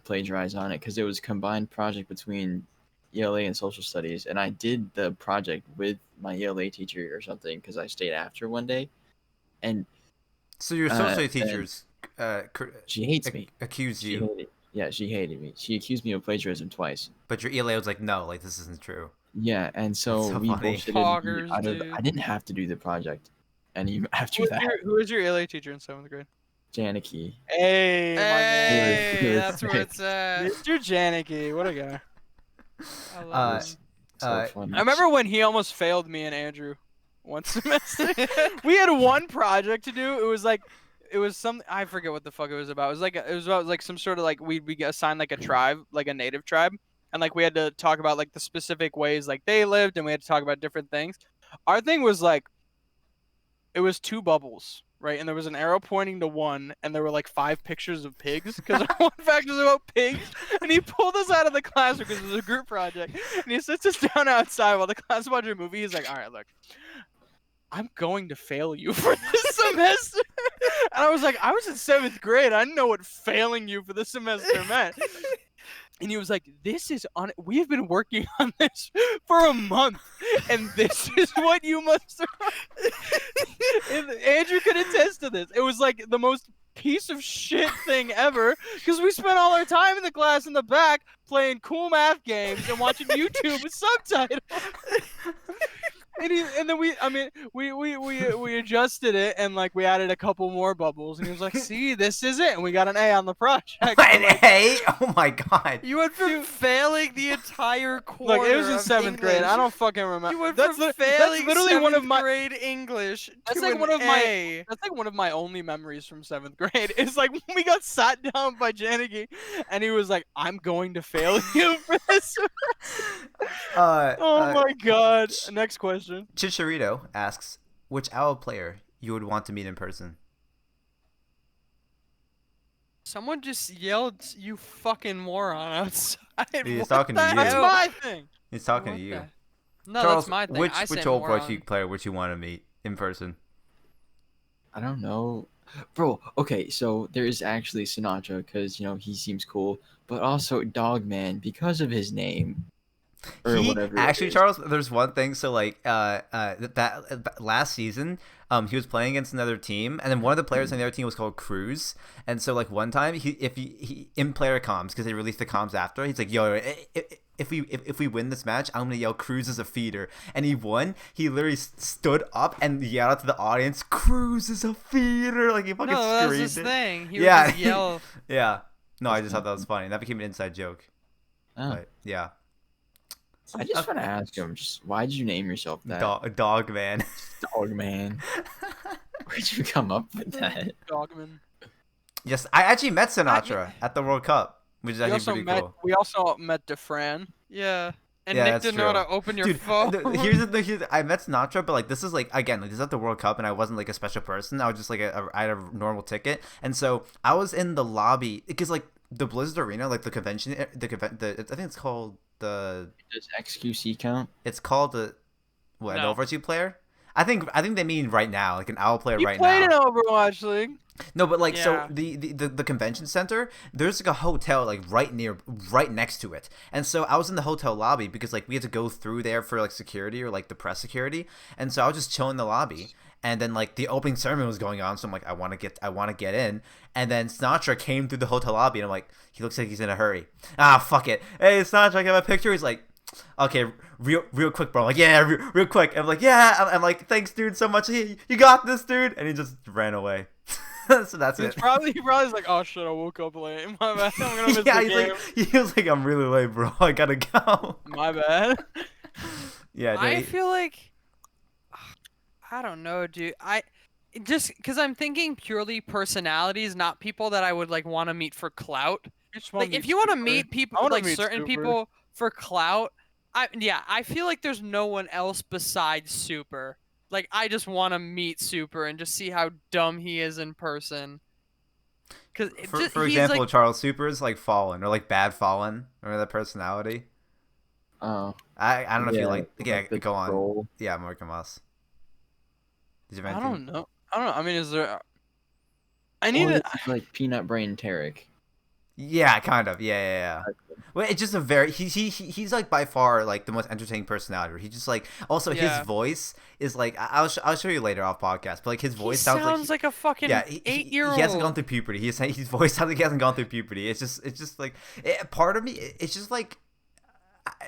plagiarize on it because it was a combined project between ELA and social studies, and I did the project with my ELA teacher or something because I stayed after one day, and So your social teachers she hates me. accused She you, hated, yeah, she hated me. She accused me of plagiarism twice. but your ELA was like, no, like this isn't true. Yeah, and so, That's so we funny. bullshitted. Poggers, dude. I didn't have to do the project, and even after that, Who was your ELA teacher in 7th grade? Janicki. Hey, Hey, Dude, that's where it's at. Mr. Janicki, what a guy. I Uh, love him. So funny. I remember when he almost failed me and Andrew one semester. We had one project to do. It was some I forget what the fuck it was about. It was about like some sort of like we get assigned like a tribe, like a native tribe, and like we had to talk about like the specific ways like they lived, and we had to talk about different things. Our thing was like it was 2 bubbles, right? And there was an arrow pointing to one, and there were like 5 pictures of pigs because our one fact was about pigs. And he pulled us out of the classroom because it was a group project, and he sits us down outside while the class is watching a movie. He's like, "All right, look, I'm going to fail you for this semester." And I was like, I was in 7th grade. I didn't know what failing you for the semester meant. And he was like, we have been working on this for a month, and this is what you must. And Andrew could attest to this. It was like the most piece of shit thing ever because we spent all our time in the class in the back playing cool math games and watching YouTube with subtitles. and then we adjusted it and like we added a couple more bubbles and he was like, "See, this is it," and we got an A on the project. An Like, A? Oh my god. You went from failing the entire quarter. look, it was in of 7th grade. English. I don't fucking remember. You went that's from that's failing literally one of 7th my. grade English That's to like an one of A. That's like one of my only memories from 7th grade. It's like when we got sat down by Janicki, and he was like, "I'm going to fail you for this." Oh my god. Next question. Chicharito asks, which owl player you would want to meet in person? Someone just yelled, "You fucking moron!" outside. He's What talking to the you. That's hell? my thing. He's talking What to you. the- No, Charles, that's my thing. which I said Overwatch moron. player would you want to meet in person? I don't know, bro. Okay, so there is actually Sinatra because he seems cool, but also Dogman because of his name. Or He whatever it actually, is. Charles, there's one thing. So like that last season, he was playing against another team, and then one of the players on the other team was called Cruz. And so like one time, he in player comms, because they released the comms after, he's like, "Yo, if we win this match, I'm gonna yell Cruz is a feeder." And he won. He literally stood up and yelled out to the audience, "Cruz is a feeder!" Like he fucking No, that was screamed his it. thing. He Yeah. would just yell. Yeah. No, I just thought that was funny. That became an inside joke. Oh. But yeah. I just want to ask him, just why did you name yourself that? Dog man. Dogman. Where'd you come up with that? Dogman. Yes, I actually met Sinatra at the World Cup, which is actually pretty cool. We also met DeFran. Yeah. And Yeah, Nick that's didn't know how true. to open your Dude, phone. here's the thing. I met Sinatra, but like this is like again, like this is at the World Cup, and I wasn't like a special person. I was just like I had a normal ticket, and so I was in the lobby because like the Blizzard Arena, like the convention, I think it's called the. Does XQC count? It's called the what? No. An Overwatch player? I think they mean right now, like an owl player You right played now. in Overwatch League. No, but like Yeah. so the convention center, there's like a hotel like right next to it. And so I was in the hotel lobby because like we had to go through there for like security or like the press security. And so I was just chilling in the lobby. And then like the opening ceremony was going on, so I'm like I want to get in. And then Sinatra came through the hotel lobby and I'm like, he looks like he's in a hurry. Ah, fuck it. Hey, Sinatra, can I have a picture? He's like, okay, real quick, bro. I'm like, yeah, real quick. And I'm like, yeah. I'm like, thanks, dude, so much. Hey, you got this, dude. And he just ran away. So that's it. He probably was like, "Oh shit, I woke up late. My bad. I'm gonna miss Yeah, the game. he was like, I'm really late, bro. I gotta go. My bad." Yeah, I dude. feel like I don't know, dude. Just because I'm thinking purely personalities, not people that I would like want to meet for clout. Like if you want to meet people, I wanna like meet certain Super. people for clout, I feel like there's no one else besides Super. Like I just want to meet Super and just see how dumb he is in person. Cause For he's example, like, Charles Super's like Fallen or like Bad Fallen. Remember that personality? Oh. I don't know if you yeah, like. Yeah, the go on. troll. Yeah, Mark and Moss. Did you have I anything? don't know. I mean, is there? I Or need to. it's like Peanut Brain Tarek. Yeah, kind of. Yeah. Well, it's just a very he's like by far like the most entertaining personality. He just like also Yeah. his voice is like I'll show you later off podcast, but like his voice he sounds like like a fucking yeah, 8-year-old. He hasn't gone through puberty. His voice sounds like he hasn't gone through puberty. It's just like part of me. It's just like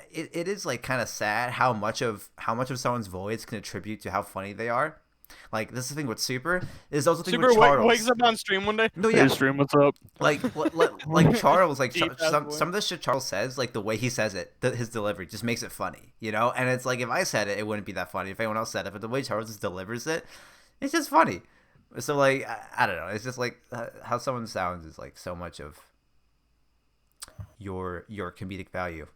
it is like kind of sad how much of someone's voice can attribute to how funny they are. Like this is the thing with Super. Is also the thing Super with Charles. wakes up on stream one day. No, yeah. Hey, stream, what's up? Like Charles, like Deep ass some voice. of the shit Charles says, like the way he says it, his delivery just makes it funny, you know. And it's like if I said it, it wouldn't be that funny. If anyone else said it, but the way Charles just delivers it, it's just funny. So like I don't know, it's just like how someone sounds is like so much of your comedic value.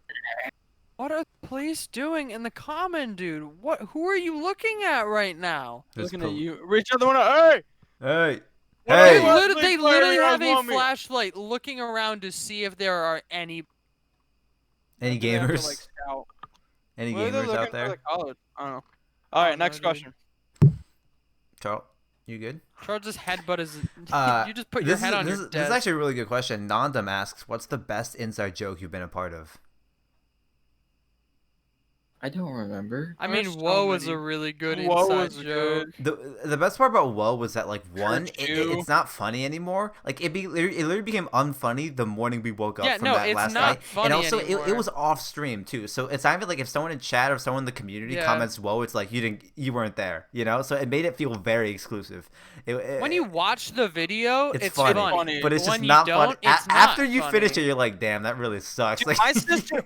What are the police doing in the common, dude? Who are you looking at right now? There's Looking at you. Reach out the window. Hey. Hey, What are hey. you at? They Please literally fire have us a on me. flashlight looking around to see if there are any. Any Do they have to, gamers? like, scout? Any What are they gamers looking out for, there? like, college? I don't know. All right, don't know, next dude. question. Charles, you good? Charles' headbutt is. Uh, You just put your head on your this is desk. actually a really good question. Nandam asks, "What's the best inside joke you've been a part of?" I don't remember. I There's mean, so whoa was many. a really good Whoa inside was joke. The best part about Woe was that like one, Curfew. it's not funny anymore. Like it literally became unfunny the morning we woke up Yeah, from no, that it's last not night. funny And also anymore. it was off stream too. So it's not even like if someone in chat or someone in the community Yeah. comments Woe, it's like you weren't there, you know? So it made it feel very exclusive. When you watch the video, it's funny, funny. but it's just when not you fun. don't, it's After not you finish funny. it, you're like, damn, that really sucks. Dude, Like, my sister,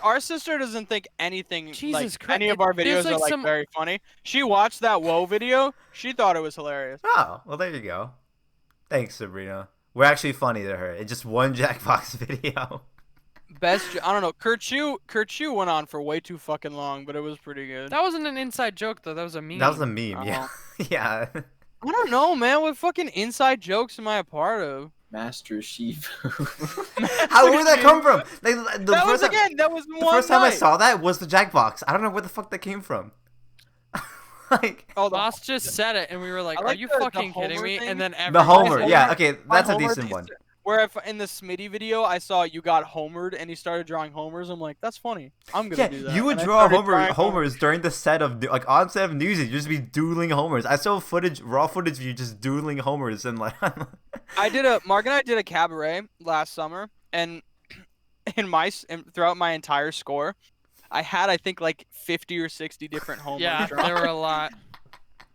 our sister doesn't think anything Jesus like Christ, any of our there's, videos like, are like some- very funny. She watched that Whoa video. She thought it was hilarious. oh, well, there you go. Thanks, Sabrina. We're actually funny to her. It's just one Jackbox video. I don't know. Kerchu went on for way too fucking long, but it was pretty good. That wasn't an inside joke though. That was a meme. That was a meme, yeah. Yeah. I don't know, man. What fucking inside jokes am I a part of? Master Chief. How where did that come from? Like, the That was first time, again. That was the one first time I night. saw that was the Jackbox. I don't know where the fuck that came from. Like Oh, the, Boss just said it, and we were like, I "Are like you the fucking kidding Homer me?" thing. And then the everyone- Homer, Homer- yeah, okay, that's a Homer decent thing- one. Where if in the Smitty video I saw you got homered and he started drawing homers, I'm like, that's funny. I'm gonna Yeah, do that. you would And I draw started drawing homers during the set of like on set of Newsies. You'd just be doodling homers. I saw raw footage of you just doodling homers and like. Mark and I did a cabaret last summer, and throughout my entire score, I had I think like 50 or 60 different homers. Yeah, drawn. there were a lot.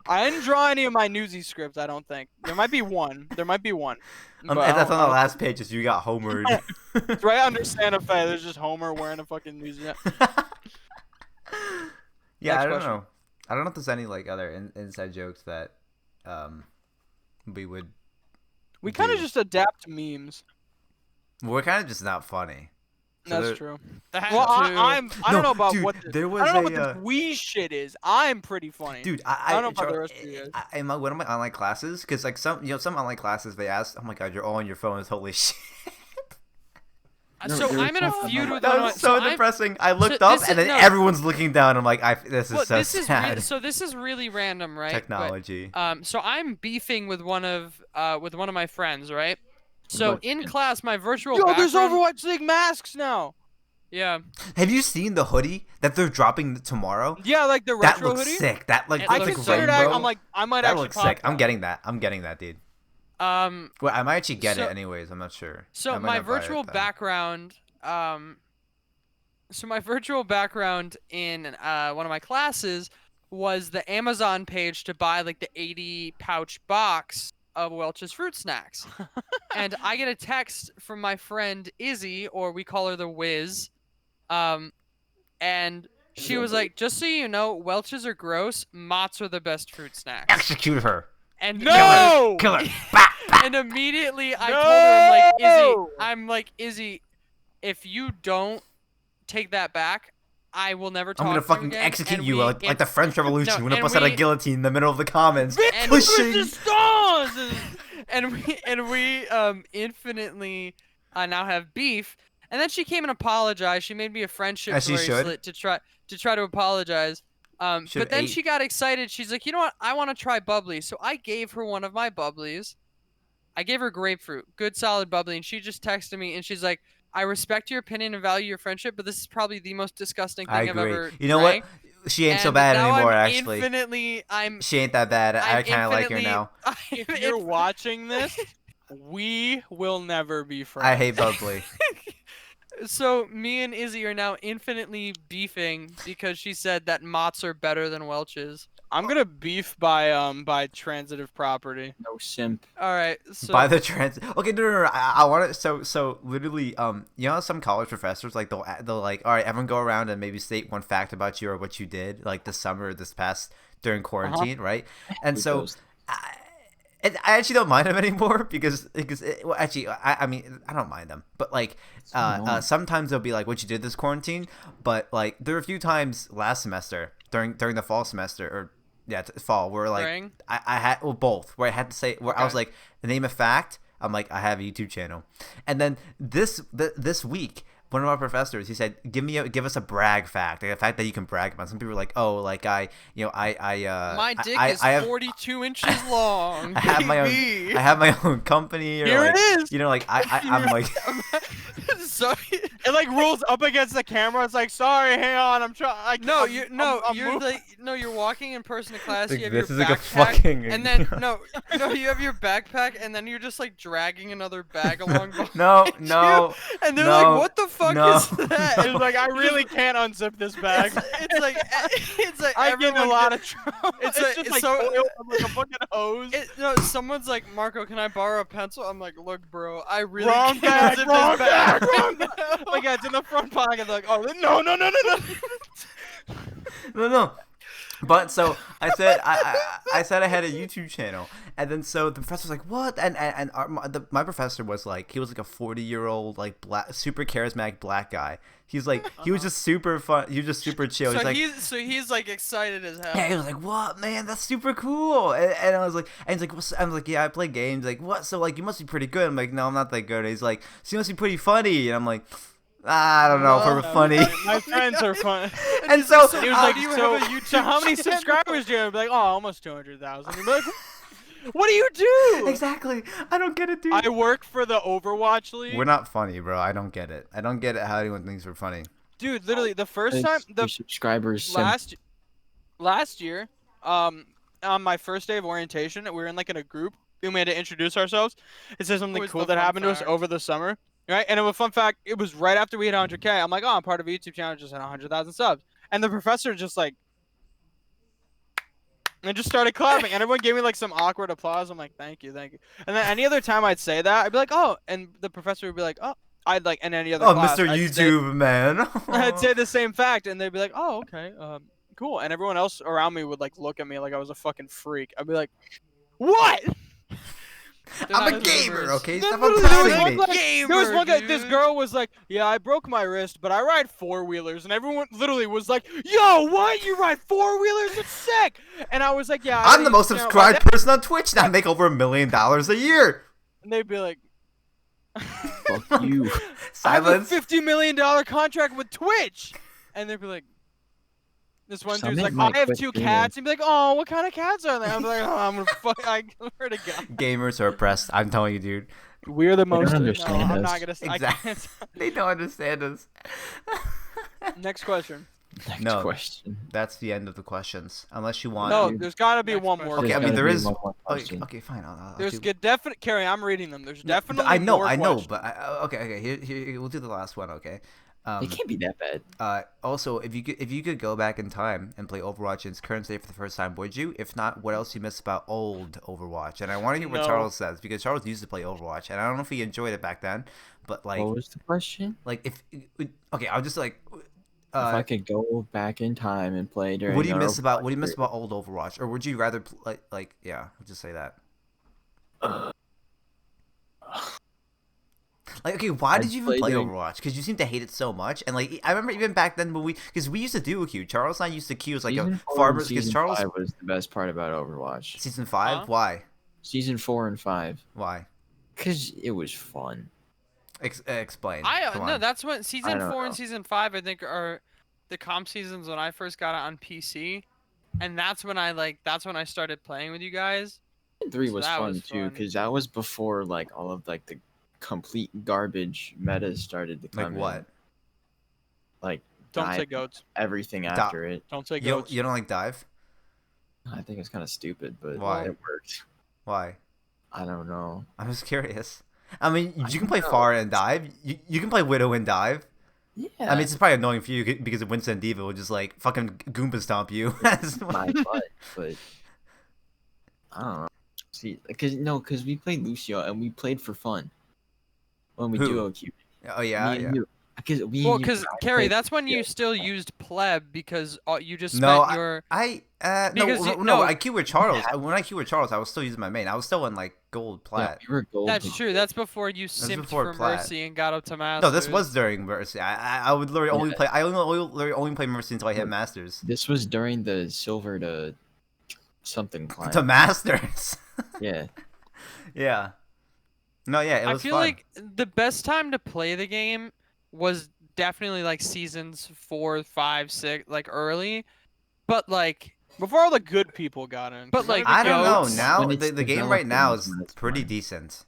I didn't draw any of my Newsies scripts. I don't think there might be one. But I And that's don't- on the last page. Is you got homered. It's right under Santa Fe. There's just Homer wearing a fucking Newsies. Yeah, Next I don't question. know. I don't know if there's any like other inside jokes that we would. We kind of do. just adapt memes. We're kind of just not funny. So That's there- true. That Well, too. I don't No, know about dude, what there was I don't know a, what the we shit is. I'm pretty funny. Dude, I don't know about the rest of you guys. in one of my online classes, because like some online classes they asked, oh my god, you're all on your phones, holy shit. No, So they were I'm in a talking feud about- with That one of was my- so I'm- depressing. I looked so up this and is- then no. everyone's looking down. I'm like, this is Well, so this is sad. this is really random, right? But, Technology. so I'm beefing with one of my friends, right? So What? in class, my virtual Yo, there's background- Overwatch League masks now. Yeah. Have you seen the hoodie that they're dropping tomorrow? Yeah, like the That retro looks hoodie. sick. That like, It I looks like looks considered rainbow. that. I'm like, I might that actually looks pop sick. I'm that. getting that. I'm getting that, dude. Well, I might actually get So- it anyways. I'm not sure. I So might my not buy it virtual then. background, in one of my classes was the Amazon page to buy like the 80 pouch box of Welch's fruit snacks, and I get a text from my friend Izzy, or we call her the Wiz, and she was like, "Just so you know, Welch's are gross. Mott's are the best fruit snacks." Execute her. And No! Kill her. Bah, bah. And immediately I told her, No! I'm like, Izzy, if you don't take that back, I will never talk I'm gonna to fucking you again. execute And you we- like the French Revolution. No, When I and bust out a we- guillotine in the middle of the Commons. And- Pushing. and we infinitely now have beef. And then she came and apologized. She made me a friendship As she should. bracelet to try to apologize. Should But then ate- she got excited. She's like, you know what? I want to try bubbly. So I gave her one of my bubblies. I gave her grapefruit, good solid bubbly, and she just texted me and she's like, I respect your opinion and value your friendship, but this is probably the most disgusting thing I I've agree. ever You know drank. what? She ain't so And bad now anymore, I'm actually. I'm She ain't that bad. I I'm kind of like her infinitely- now. If you're watching this, we will never be friends. I hate bubbly. So me and Izzy are now infinitely beefing because she said that Mott's are better than Welch's. I'm gonna beef by transitive property. No simp. All right, so By the trans. Okay, no. I want to. So literally, you know, some college professors like they'll like, all right, everyone go around and maybe state one fact about you or what you did like this summer, or this past during quarantine, right? And Who so. knows? I actually don't mind them anymore because well, actually I mean I don't mind them, but like annoying. sometimes they'll be like what you did this quarantine, but like there were a few times last semester during the fall semester or fall where like Spring? I had both where I had to say where I was Okay. like name a fact. I'm like I have a YouTube channel, and then this week. One of our professors, he said, "Give us a brag fact, like a fact that you can brag about." Some people were like, "Oh, like my my dick is I have 42 inches long. I have my own. baby." I have my own company. Or Here like, it is. You know, like I'm like So It like rolls up against the camera. It's like, sorry, hang on, I'm trying. you're walking in person to class. Like, You have this your is like a backpack, fucking. and then you have your backpack, and then you're just like dragging another bag along. No, behind no. you, and they're no, like, "What the fuck no, is that?" It's like, I really can't unzip this bag. It's like I get in a everyone lot get- of trouble. It's It's like- just like so- oil from like a fucking hose. No, someone's like, Marco, can I borrow a pencil? I'm like, look, bro, I really Wrong can't bag, unzip wrong this bag. bag, wrong bag. Like, yeah, it's in the front pocket. They're like, oh, no. no. But so I said I said I had a YouTube channel, and then so the professor was like, "What?" And my professor was like, he was like a 40-year-old like black, super charismatic black guy. He's like, he was just super fun. He was just super chill. He's like excited as hell. Yeah, he was like, "What, man? That's super cool." And I was like, I was like, "Yeah, I play games." Like, what? So like, you must be pretty good. I'm like, "No, I'm not that good." And he's like, "So you must be pretty funny." And I'm like, I don't know if we're funny. My friends are fun. And so He was like, do you so, have a YouTube so how many channel?" subscribers do you have? I'd be like, oh, almost 200,000. You'd be like, what do you do? exactly, I don't get it, dude. I work for the Overwatch League. We're not funny, bro. I don't get it. I don't get it how anyone thinks we're funny. Dude, literally, the first time, Your subscribers last year, on my first day of orientation, we were in like in a group, and we had to introduce ourselves. It said something Always cool the that fun happened to us fact. over the summer, right? And it was fun fact. It was right after we hit 100K. I'm like, oh, I'm part of a YouTube channel, just had 100,000 subs, and the professor just like, and just started clapping, and everyone gave me like some awkward applause. I'm like, thank you. And then any other time I'd say that, I'd be like, oh, and the professor would be like, oh, I'd like, and any other Oh, class, Mr. I'd say- YouTube man. I'd say the same fact, and they'd be like, "Oh, okay, cool." And everyone else around me would like look at me like I was a fucking freak. I'd be like, "What?" They're I'm a not gamer, gamers. okay? Then Stop literally there was unpacking one me. guy- there was one guy. This dude. girl was like, "Yeah, I broke my wrist, but I ride four-wheelers," and everyone literally was like, "Yo, what? You ride four-wheelers? It's sick!" And I was like, "Yeah." I'm the most you know, subscribed person on Twitch, and I make over $1 million a year. And they'd be like, Fuck you. I have a Silence. $50 million contract with Twitch, and they'd be like, this one dude's Summit like, might I have quit 2 gaming. cats. He'd be like, oh, what kind of cats are they? I'm like, oh, I'm gonna fuck, I swear to God. Gamers are oppressed. I'm telling you, dude. We're the most. understand no, I'm us. not gonna. I Exactly. can't. They don't understand us. Next question. Next No. question. That's the end of the questions. Unless you want. No, there's gotta be Next one more. question. Okay, I There's mean, gotta there be is. one more Okay, question. okay, fine. I'll There's do- good definite. Carrie, I'm reading them. There's definitely. I know, more I know, questions. but okay. Here, we'll do the last one, okay? It can't be that bad. Also, if you could go back in time and play Overwatch in its current state for the first time, would you? If not, what else you miss about old Overwatch? And I want to hear what No. Charles says, because Charles used to play Overwatch, and I don't know if he enjoyed it back then, but like, What was the question? like if okay, I'll just like, If I could go back in time and play during. what do you our miss about Overwatch period. old Overwatch, or would you rather like yeah, I'll just say that. Like, okay, why I'd did you even play play during- Overwatch? Because you seem to hate it so much. And, like, I remember even back then when because we used to do a queue. Charles and I used to queue as, like, Season a 4 and farmers. Because Season Charles. 5 was the best part about Overwatch. Season 5? Huh? Why? Season 4 and 5. Why? Because it was fun. Explain. Come No, on. that's when season don't 4 know. and season 5 I think are the comp seasons when I first got it on PC, and that's when I started playing with you guys. 3 So was that fun was too, fun. because that was before like all of like the complete garbage metas started to come Like in. what? Like Don't say dive, goats. everything after it. Don't say You goats. don't like dive? I think it's kind of stupid, but Why? it worked. Why? I don't know. I'm just curious. I mean, you can don't play know. Far and dive. You can play Widow and dive. Yeah. I mean, it's probably annoying for you because Winston Diva will just, like, fucking Goomba stomp you. my butt, but I don't know. See, because we played Lucio and we played for fun when we Who? duo queue. Oh, yeah, yeah. Because Carrie, that's when you still used pleb because you just spent No, your. No, no. I queue with Charles. When I queue with Charles, I was still using my main. I was still in like gold plat. we were gold. That's true. That's before you simped before for plat. Mercy and got up to Masters. No, this was during Mercy. I would literally only Yeah. play. I only play Mercy until I hit Masters. This was during the silver to something climb. To Masters. Yeah. Yeah. No, yeah, it I was feel fun. like the best time to play the game was definitely like seasons 4, 5, 6, like early, but like. Before all the good people got in. But, like, I don't know. goats. Now When it's the game right developing now is is when it's pretty fun. decent.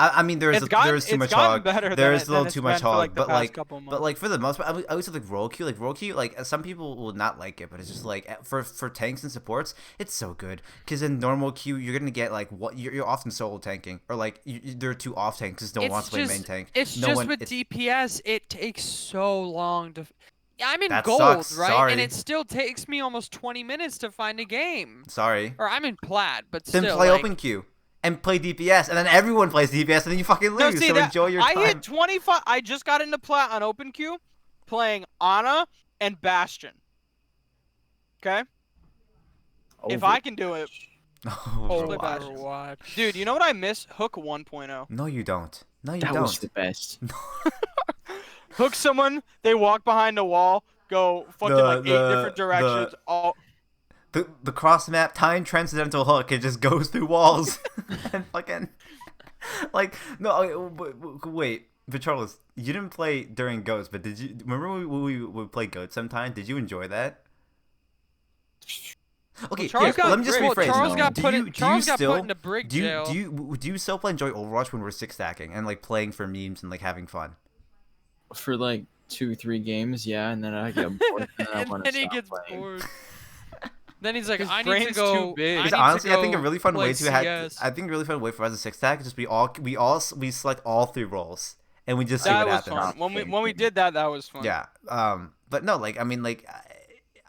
I mean, there's too much hog. Better There's a than little it's too much been for, hog, like, the but past like, couple but months. like for the most part, at least like roll queue, like some people will not like it, but it's just like for tanks and supports, it's so good. Because in normal queue, you're gonna get like you're often solo tanking, or like they're too off tank because no one wants to play main tank. It's No just one, with DPS, it takes so long to. I'm in That gold, sucks. right? Sorry. And it still takes me almost 20 minutes to find a game. Sorry. Or I'm in plat, but Then still. play like, open queue and play DPS, and then everyone plays DPS, and then you fucking No, lose. see, so that, enjoy your time. I hit 25. I just got into plat on open queue, playing Ana and Bastion. Okay, if I can do it, Overwatch. Overwatch. dude. You know what I miss? Hook 1.0. No, you don't. No, you That don't. was the best. Hook someone, they walk behind a wall, go fucking like 8 different directions. All The cross map time transcendental hook, it just goes through walls and fucking like no wait, but Charles, you didn't play during Goats, but did you remember when we would play Goats sometime? Did you enjoy that? Okay, Charles here, got, let me just well, rephrase. Charles got Do put you- in, do Charles you got still- put into brig jail. Do you still enjoy Overwatch when we're six stacking and like playing for memes and like having fun? For like 2-3 games, yeah, and then I get bored and then I and want then to he stop gets playing. bored. Then he's like, His I need to brain's go. too big. I Because need to honestly, I think a go really fun play way to have. CS. I think a really fun way for us to six stack is just we select all 3 roles and we just see that what was happens. fun. When we did that, that was fun. Yeah. But no, like I mean, like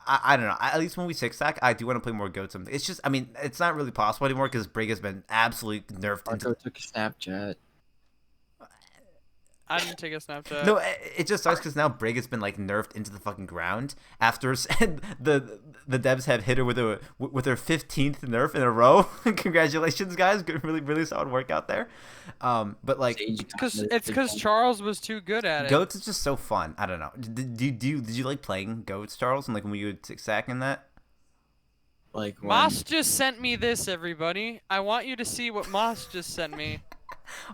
I don't know. At least when we six stack, I do want to play more Goat. Something. It's just, I mean, it's not really possible anymore because Brig has been absolutely nerfed Marco into. took a Snapchat. I didn't take a Snapchat. No, it just sucks because now Brig has been like nerfed into the fucking ground after the devs have hit her with her 15th nerf in a row. Congratulations, guys! Good, really solid work out there. But like, Sage got It's because Charles was too good at it. Goats is just so fun. I don't know. Did you like playing Goats, Charles? And like when we would six stack in that? like when, Moss just sent me this, everybody. I want you to see what Moss just sent me.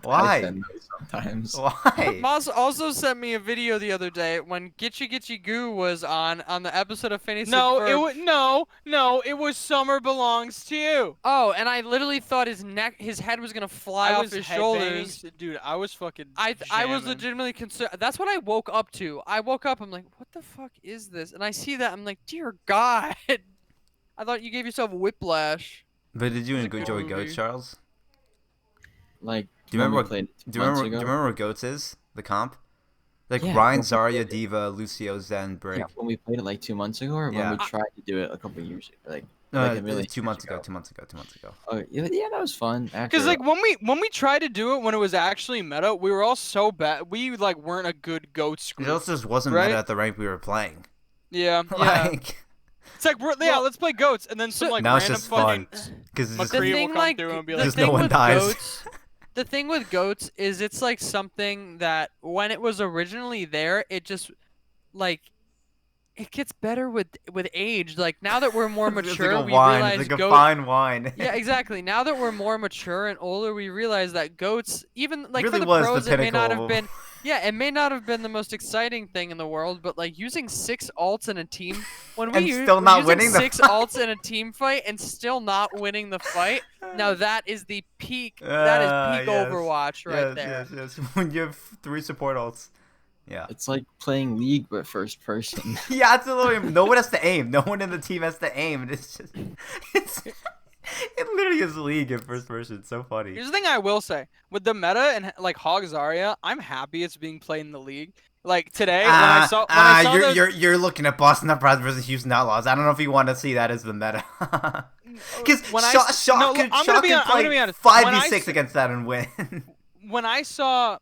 I Why? send those sometimes. Why? Moss also sent me a video the other day when Gitchy Gitchy Goo was on the episode of Phineas No, and it Ferb. was it was Summer Belongs to You. Oh, and I literally thought his head was gonna fly off his shoulders. Dude, I was fucking. I was jamming. legitimately concerned. That's what I woke up to. I woke up. I'm like, what the fuck is this? And I see that. I'm like, dear God. I thought you gave yourself whiplash. But did you It's a good enjoy movie. Goats, Charles? Like, Do you remember when we what? played Do you remember? 2 months Do you ago? remember what Goats is? The comp? Like Yeah, Ryan, when we Zarya, played it. Diva, Lucio, Zen, Brig. Yeah, when we played it like 2 months ago, or Yeah. when we tried to do it a couple years ago, like No, a million 2 years months ago. 2 months ago. 2 months ago. Oh yeah, that was fun. Because After like when we tried to do it when it was actually meta, we were all so bad. We like weren't a good goats It group. also just wasn't Right? meta at the rank we were playing. Yeah, Like, It's like let's play goats, and then some like now it's random just fucking fun because it's just McCree will thing, come like, through and be the like, Just no thing one with dies. Goats, the thing with goats is it's like something that when it was originally there, it just like it gets better with age. Like now that we're more it's mature, like a we wine. realize It's like a goat. fine wine. Yeah, exactly. Now that we're more mature and older, we realize that goats, even like Really for the was the pros, it may not pinnacle have of- been. Yeah, it may not have been the most exciting thing in the world, but like using 6 alts in a team when And we still not using winning the 6 alts in a team fight and still not winning the fight. Now that is the peak. That is peak yes. Overwatch right there. Yes. When you have 3 support ults. Yeah. it's like playing League but first person. Yeah, it's a little. No one has to aim. No one in the team has to aim. It's just. It literally is League in first person. It's so funny. Here's the thing I will say with the meta and like Hog Zarya, I'm happy it's being played in the league. Like today when I saw you're looking at Boston Uprising versus Houston Outlaws. I don't know if you want to see that as the meta. Because when I Shock, s- Shock no, could, look, I'm Shock gonna be could hon- I'm gonna be play honest. When I 5v6 s- against that and win. when I saw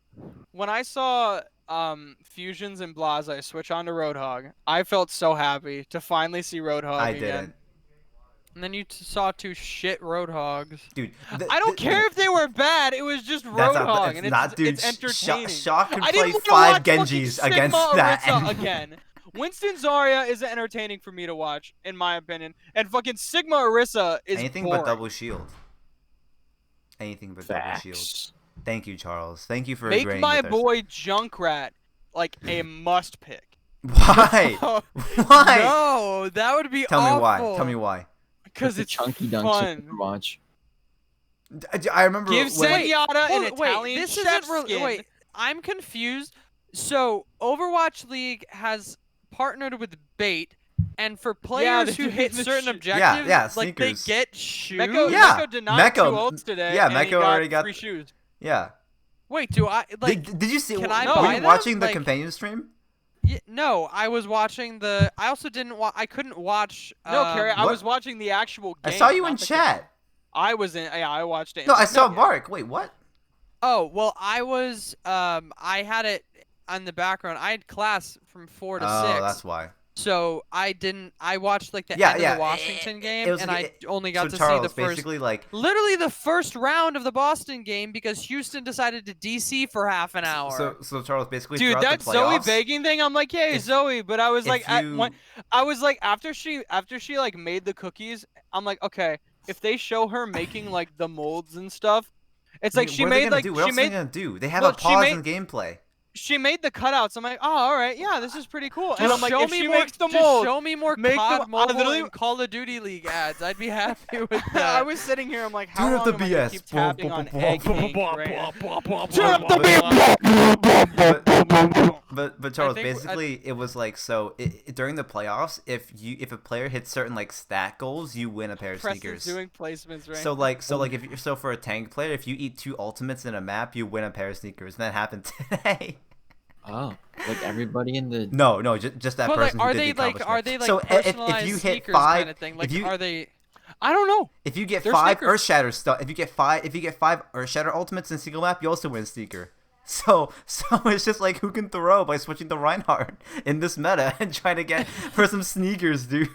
Fusions and Blase switch on to Roadhog, I felt so happy to finally see Roadhog I again. didn't. And then you saw 2 shit roadhogs. Dude. I don't care if they were bad. It was just That's Roadhog, it's and not, dude. it's entertaining. Shock could I play didn't wanna 5 watch fucking Genjis Sigma against that. Orisa again. Winston Zarya is entertaining for me to watch, in my opinion, and fucking Sigma Orisa is Anything boring. but double shield. Anything but double shield. Facts. Thank you, Charles. Thank you for Make agreeing my with us. boy Junkrat like a must pick. Why? Why? No, that would be Tell me why. awful. Tell me why. Because The it's chunky dunks fun. in Overwatch. I remember Give when. Zenyatta an Wait, Italian this chef isn't really. skin. Wait, I'm confused. So Overwatch League has partnered with Bait, and for players they're who hit doing the certain shoe- objectives, yeah, like they sneakers. get shoes. Meko, Yeah, Meko denied Meko- 2 ults today. yeah, and he Meko got already got- free shoes. Yeah. Wait, do I like? Did you see? can I were buy you them? watching the Like- companion stream? No, I was watching the. I also didn't. I couldn't watch. No, Cary, I what? was watching the actual I game. saw you not in the chat. I was in. Yeah, I watched it. No, I saw Yeah. Marc. Wait, what? Oh well, I was. I had it on the background. I had class from 4 to 6. Oh, that's why. So I didn't. I watched like the end Yeah, of yeah. the Washington game, It was- and I only got so to Charles see the first. basically like. Literally the first round of the Boston game because Houston decided to DC for half an hour. So Charles basically. Dude, throughout that the Zoe playoffs, begging thing, I'm like, hey, if- Zoe, but I was if like, you- I was like, after she like made the cookies, I'm like, okay, if they show her making like the molds and stuff, it's like what she are they made gonna like do? What she else are they made gonna do? They have Well, a she pause made- in gameplay. she made the cutouts. I'm like, oh, all right, yeah, this is pretty cool. And Just I'm like, show if me she more. makes the just mold, show me more make COD the- I Mobile literally- and Call of Duty League ads. I'd be happy with that. I was sitting here, I'm like, how Turn long up the am I gonna BS. keep tapping on egg pink right now? Turn up the But Charles, think- basically, it was like so. During the playoffs, if a player hits certain like stat goals, you win a pair of Preston's sneakers. doing placements right So like if for a tank player, if you eat 2 ultimates in a map, you win a pair of sneakers. And that happened today. Oh, like everybody in the. No, just that But person like, who did the are accomplishment. they like so personalized if you hit sneakers 5, kind of thing? Like, if you are they? I don't know. if you get They're 5 sneakers. Earthshatter stuff, if you get 5 Earthshatter ultimates in a single map, you also win a sneaker. So it's just like who can throw by switching to Reinhardt in this meta and trying to get for some sneakers, dude.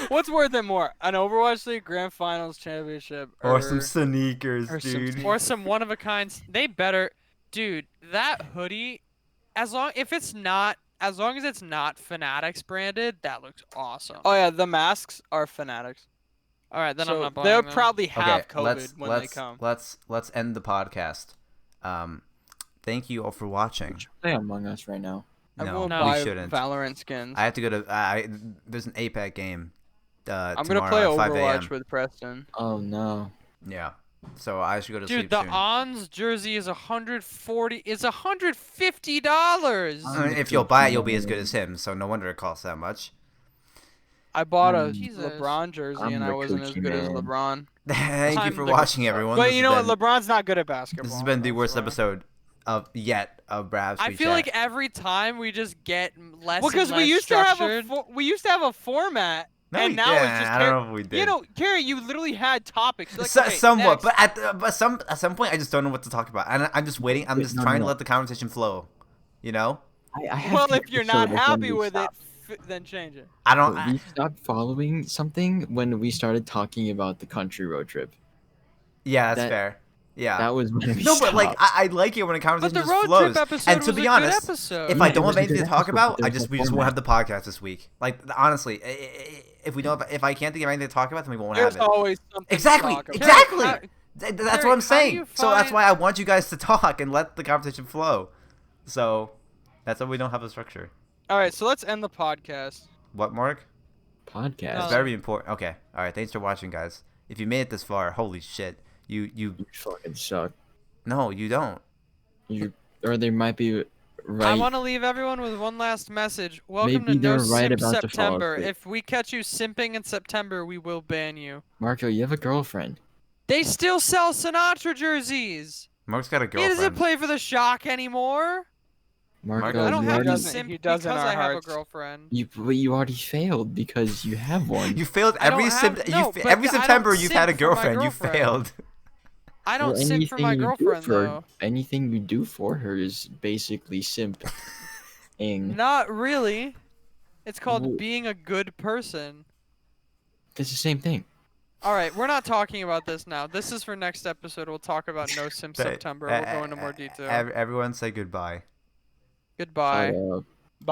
What's worth it more, an Overwatch League Grand Finals championship, Or some sneakers, or some dude. sneakers. Or some one of a kind. They better, dude. That hoodie, as long as it's not Fanatics branded, that looks awesome. Oh yeah, the masks are Fanatics. All right, then So I'm not buying they'll them. probably have Okay, COVID when they come. let's end the podcast. Thank you all for watching. Play Among Us right now. No, Everyone No. buy we shouldn't. Valorant skins. I have to go to. There's an APAC game. I'm tomorrow gonna play at 5 Overwatch a.m. with Preston. Oh no. Yeah, so I should go to Dude, sleep the soon. Ons jersey is $150. I mean, if you'll buy it, you'll be as good as him. So no wonder it costs that much. I bought a Jesus. LeBron jersey I'm and I the wasn't as cookie good as man. LeBron. Thank you I'm for the- watching, everyone. But This you has know what? been- LeBron's not good at basketball. This has been the that's worst why. episode of Bruhaps. I feel like every time we just get less. Well, because because we used to have a format, No, and we- now yeah, it's just. I don't know if we did. You know, Cary, you literally had topics. Like, So- okay, somewhat, next. but at some point, I just don't know what to talk about, and I'm just waiting. I'm Wait, just no, trying no. to let the conversation flow. You know, I have Well, the if you're not episode of when happy we with it, stopped. then change it. I don't. But we stopped following something when we started talking about the country road trip. Yeah, that's that- fair. Yeah. That was when we No, but like stopped. I like it when a But conversation the just road flows. trip episode And to was be a honest, good episode. if Yeah, I it don't was have a good anything to talk episode, about, but we there was just no won't have the podcast this week. Like honestly, if we don't, if I can't think of anything to talk about, then we won't There's have it. always something Exactly, to talk about. exactly. How- That's Cary, what I'm how do saying. you So that's find- why I want you guys to talk and let the conversation flow. So that's why we don't have a structure. All right, so let's end the podcast. What, Mark? podcast. It's very important. Okay. All right. Thanks for watching, guys. If you made it this far, holy shit. You You fucking suck. no, you don't. You or they might be I right. want to leave everyone with one last message. Welcome Maybe to No they're right Simp about to fall September. asleep. If we catch you simping in September, we will ban you. Marco, you have a girlfriend. They still sell Sinatra jerseys. Mark's got a He girlfriend. doesn't play for the Shock anymore. Marco, I don't you have already, to doesn't- simp he does in because our I have a hearts. girlfriend. but you already failed because you have one. You failed I don't every have- no, but every I don't September you've had a simp for my girlfriend. You girlfriend. failed. I don't Well, simp for my anything you do girlfriend for- though. Anything you do for her is basically simping. Not really. It's called Well- being a good person. It's the same thing. All right, we're not talking about this now. This is for next episode. We'll talk about No Simp But, September. We'll go into more detail. Everyone say goodbye. Goodbye. Shut up.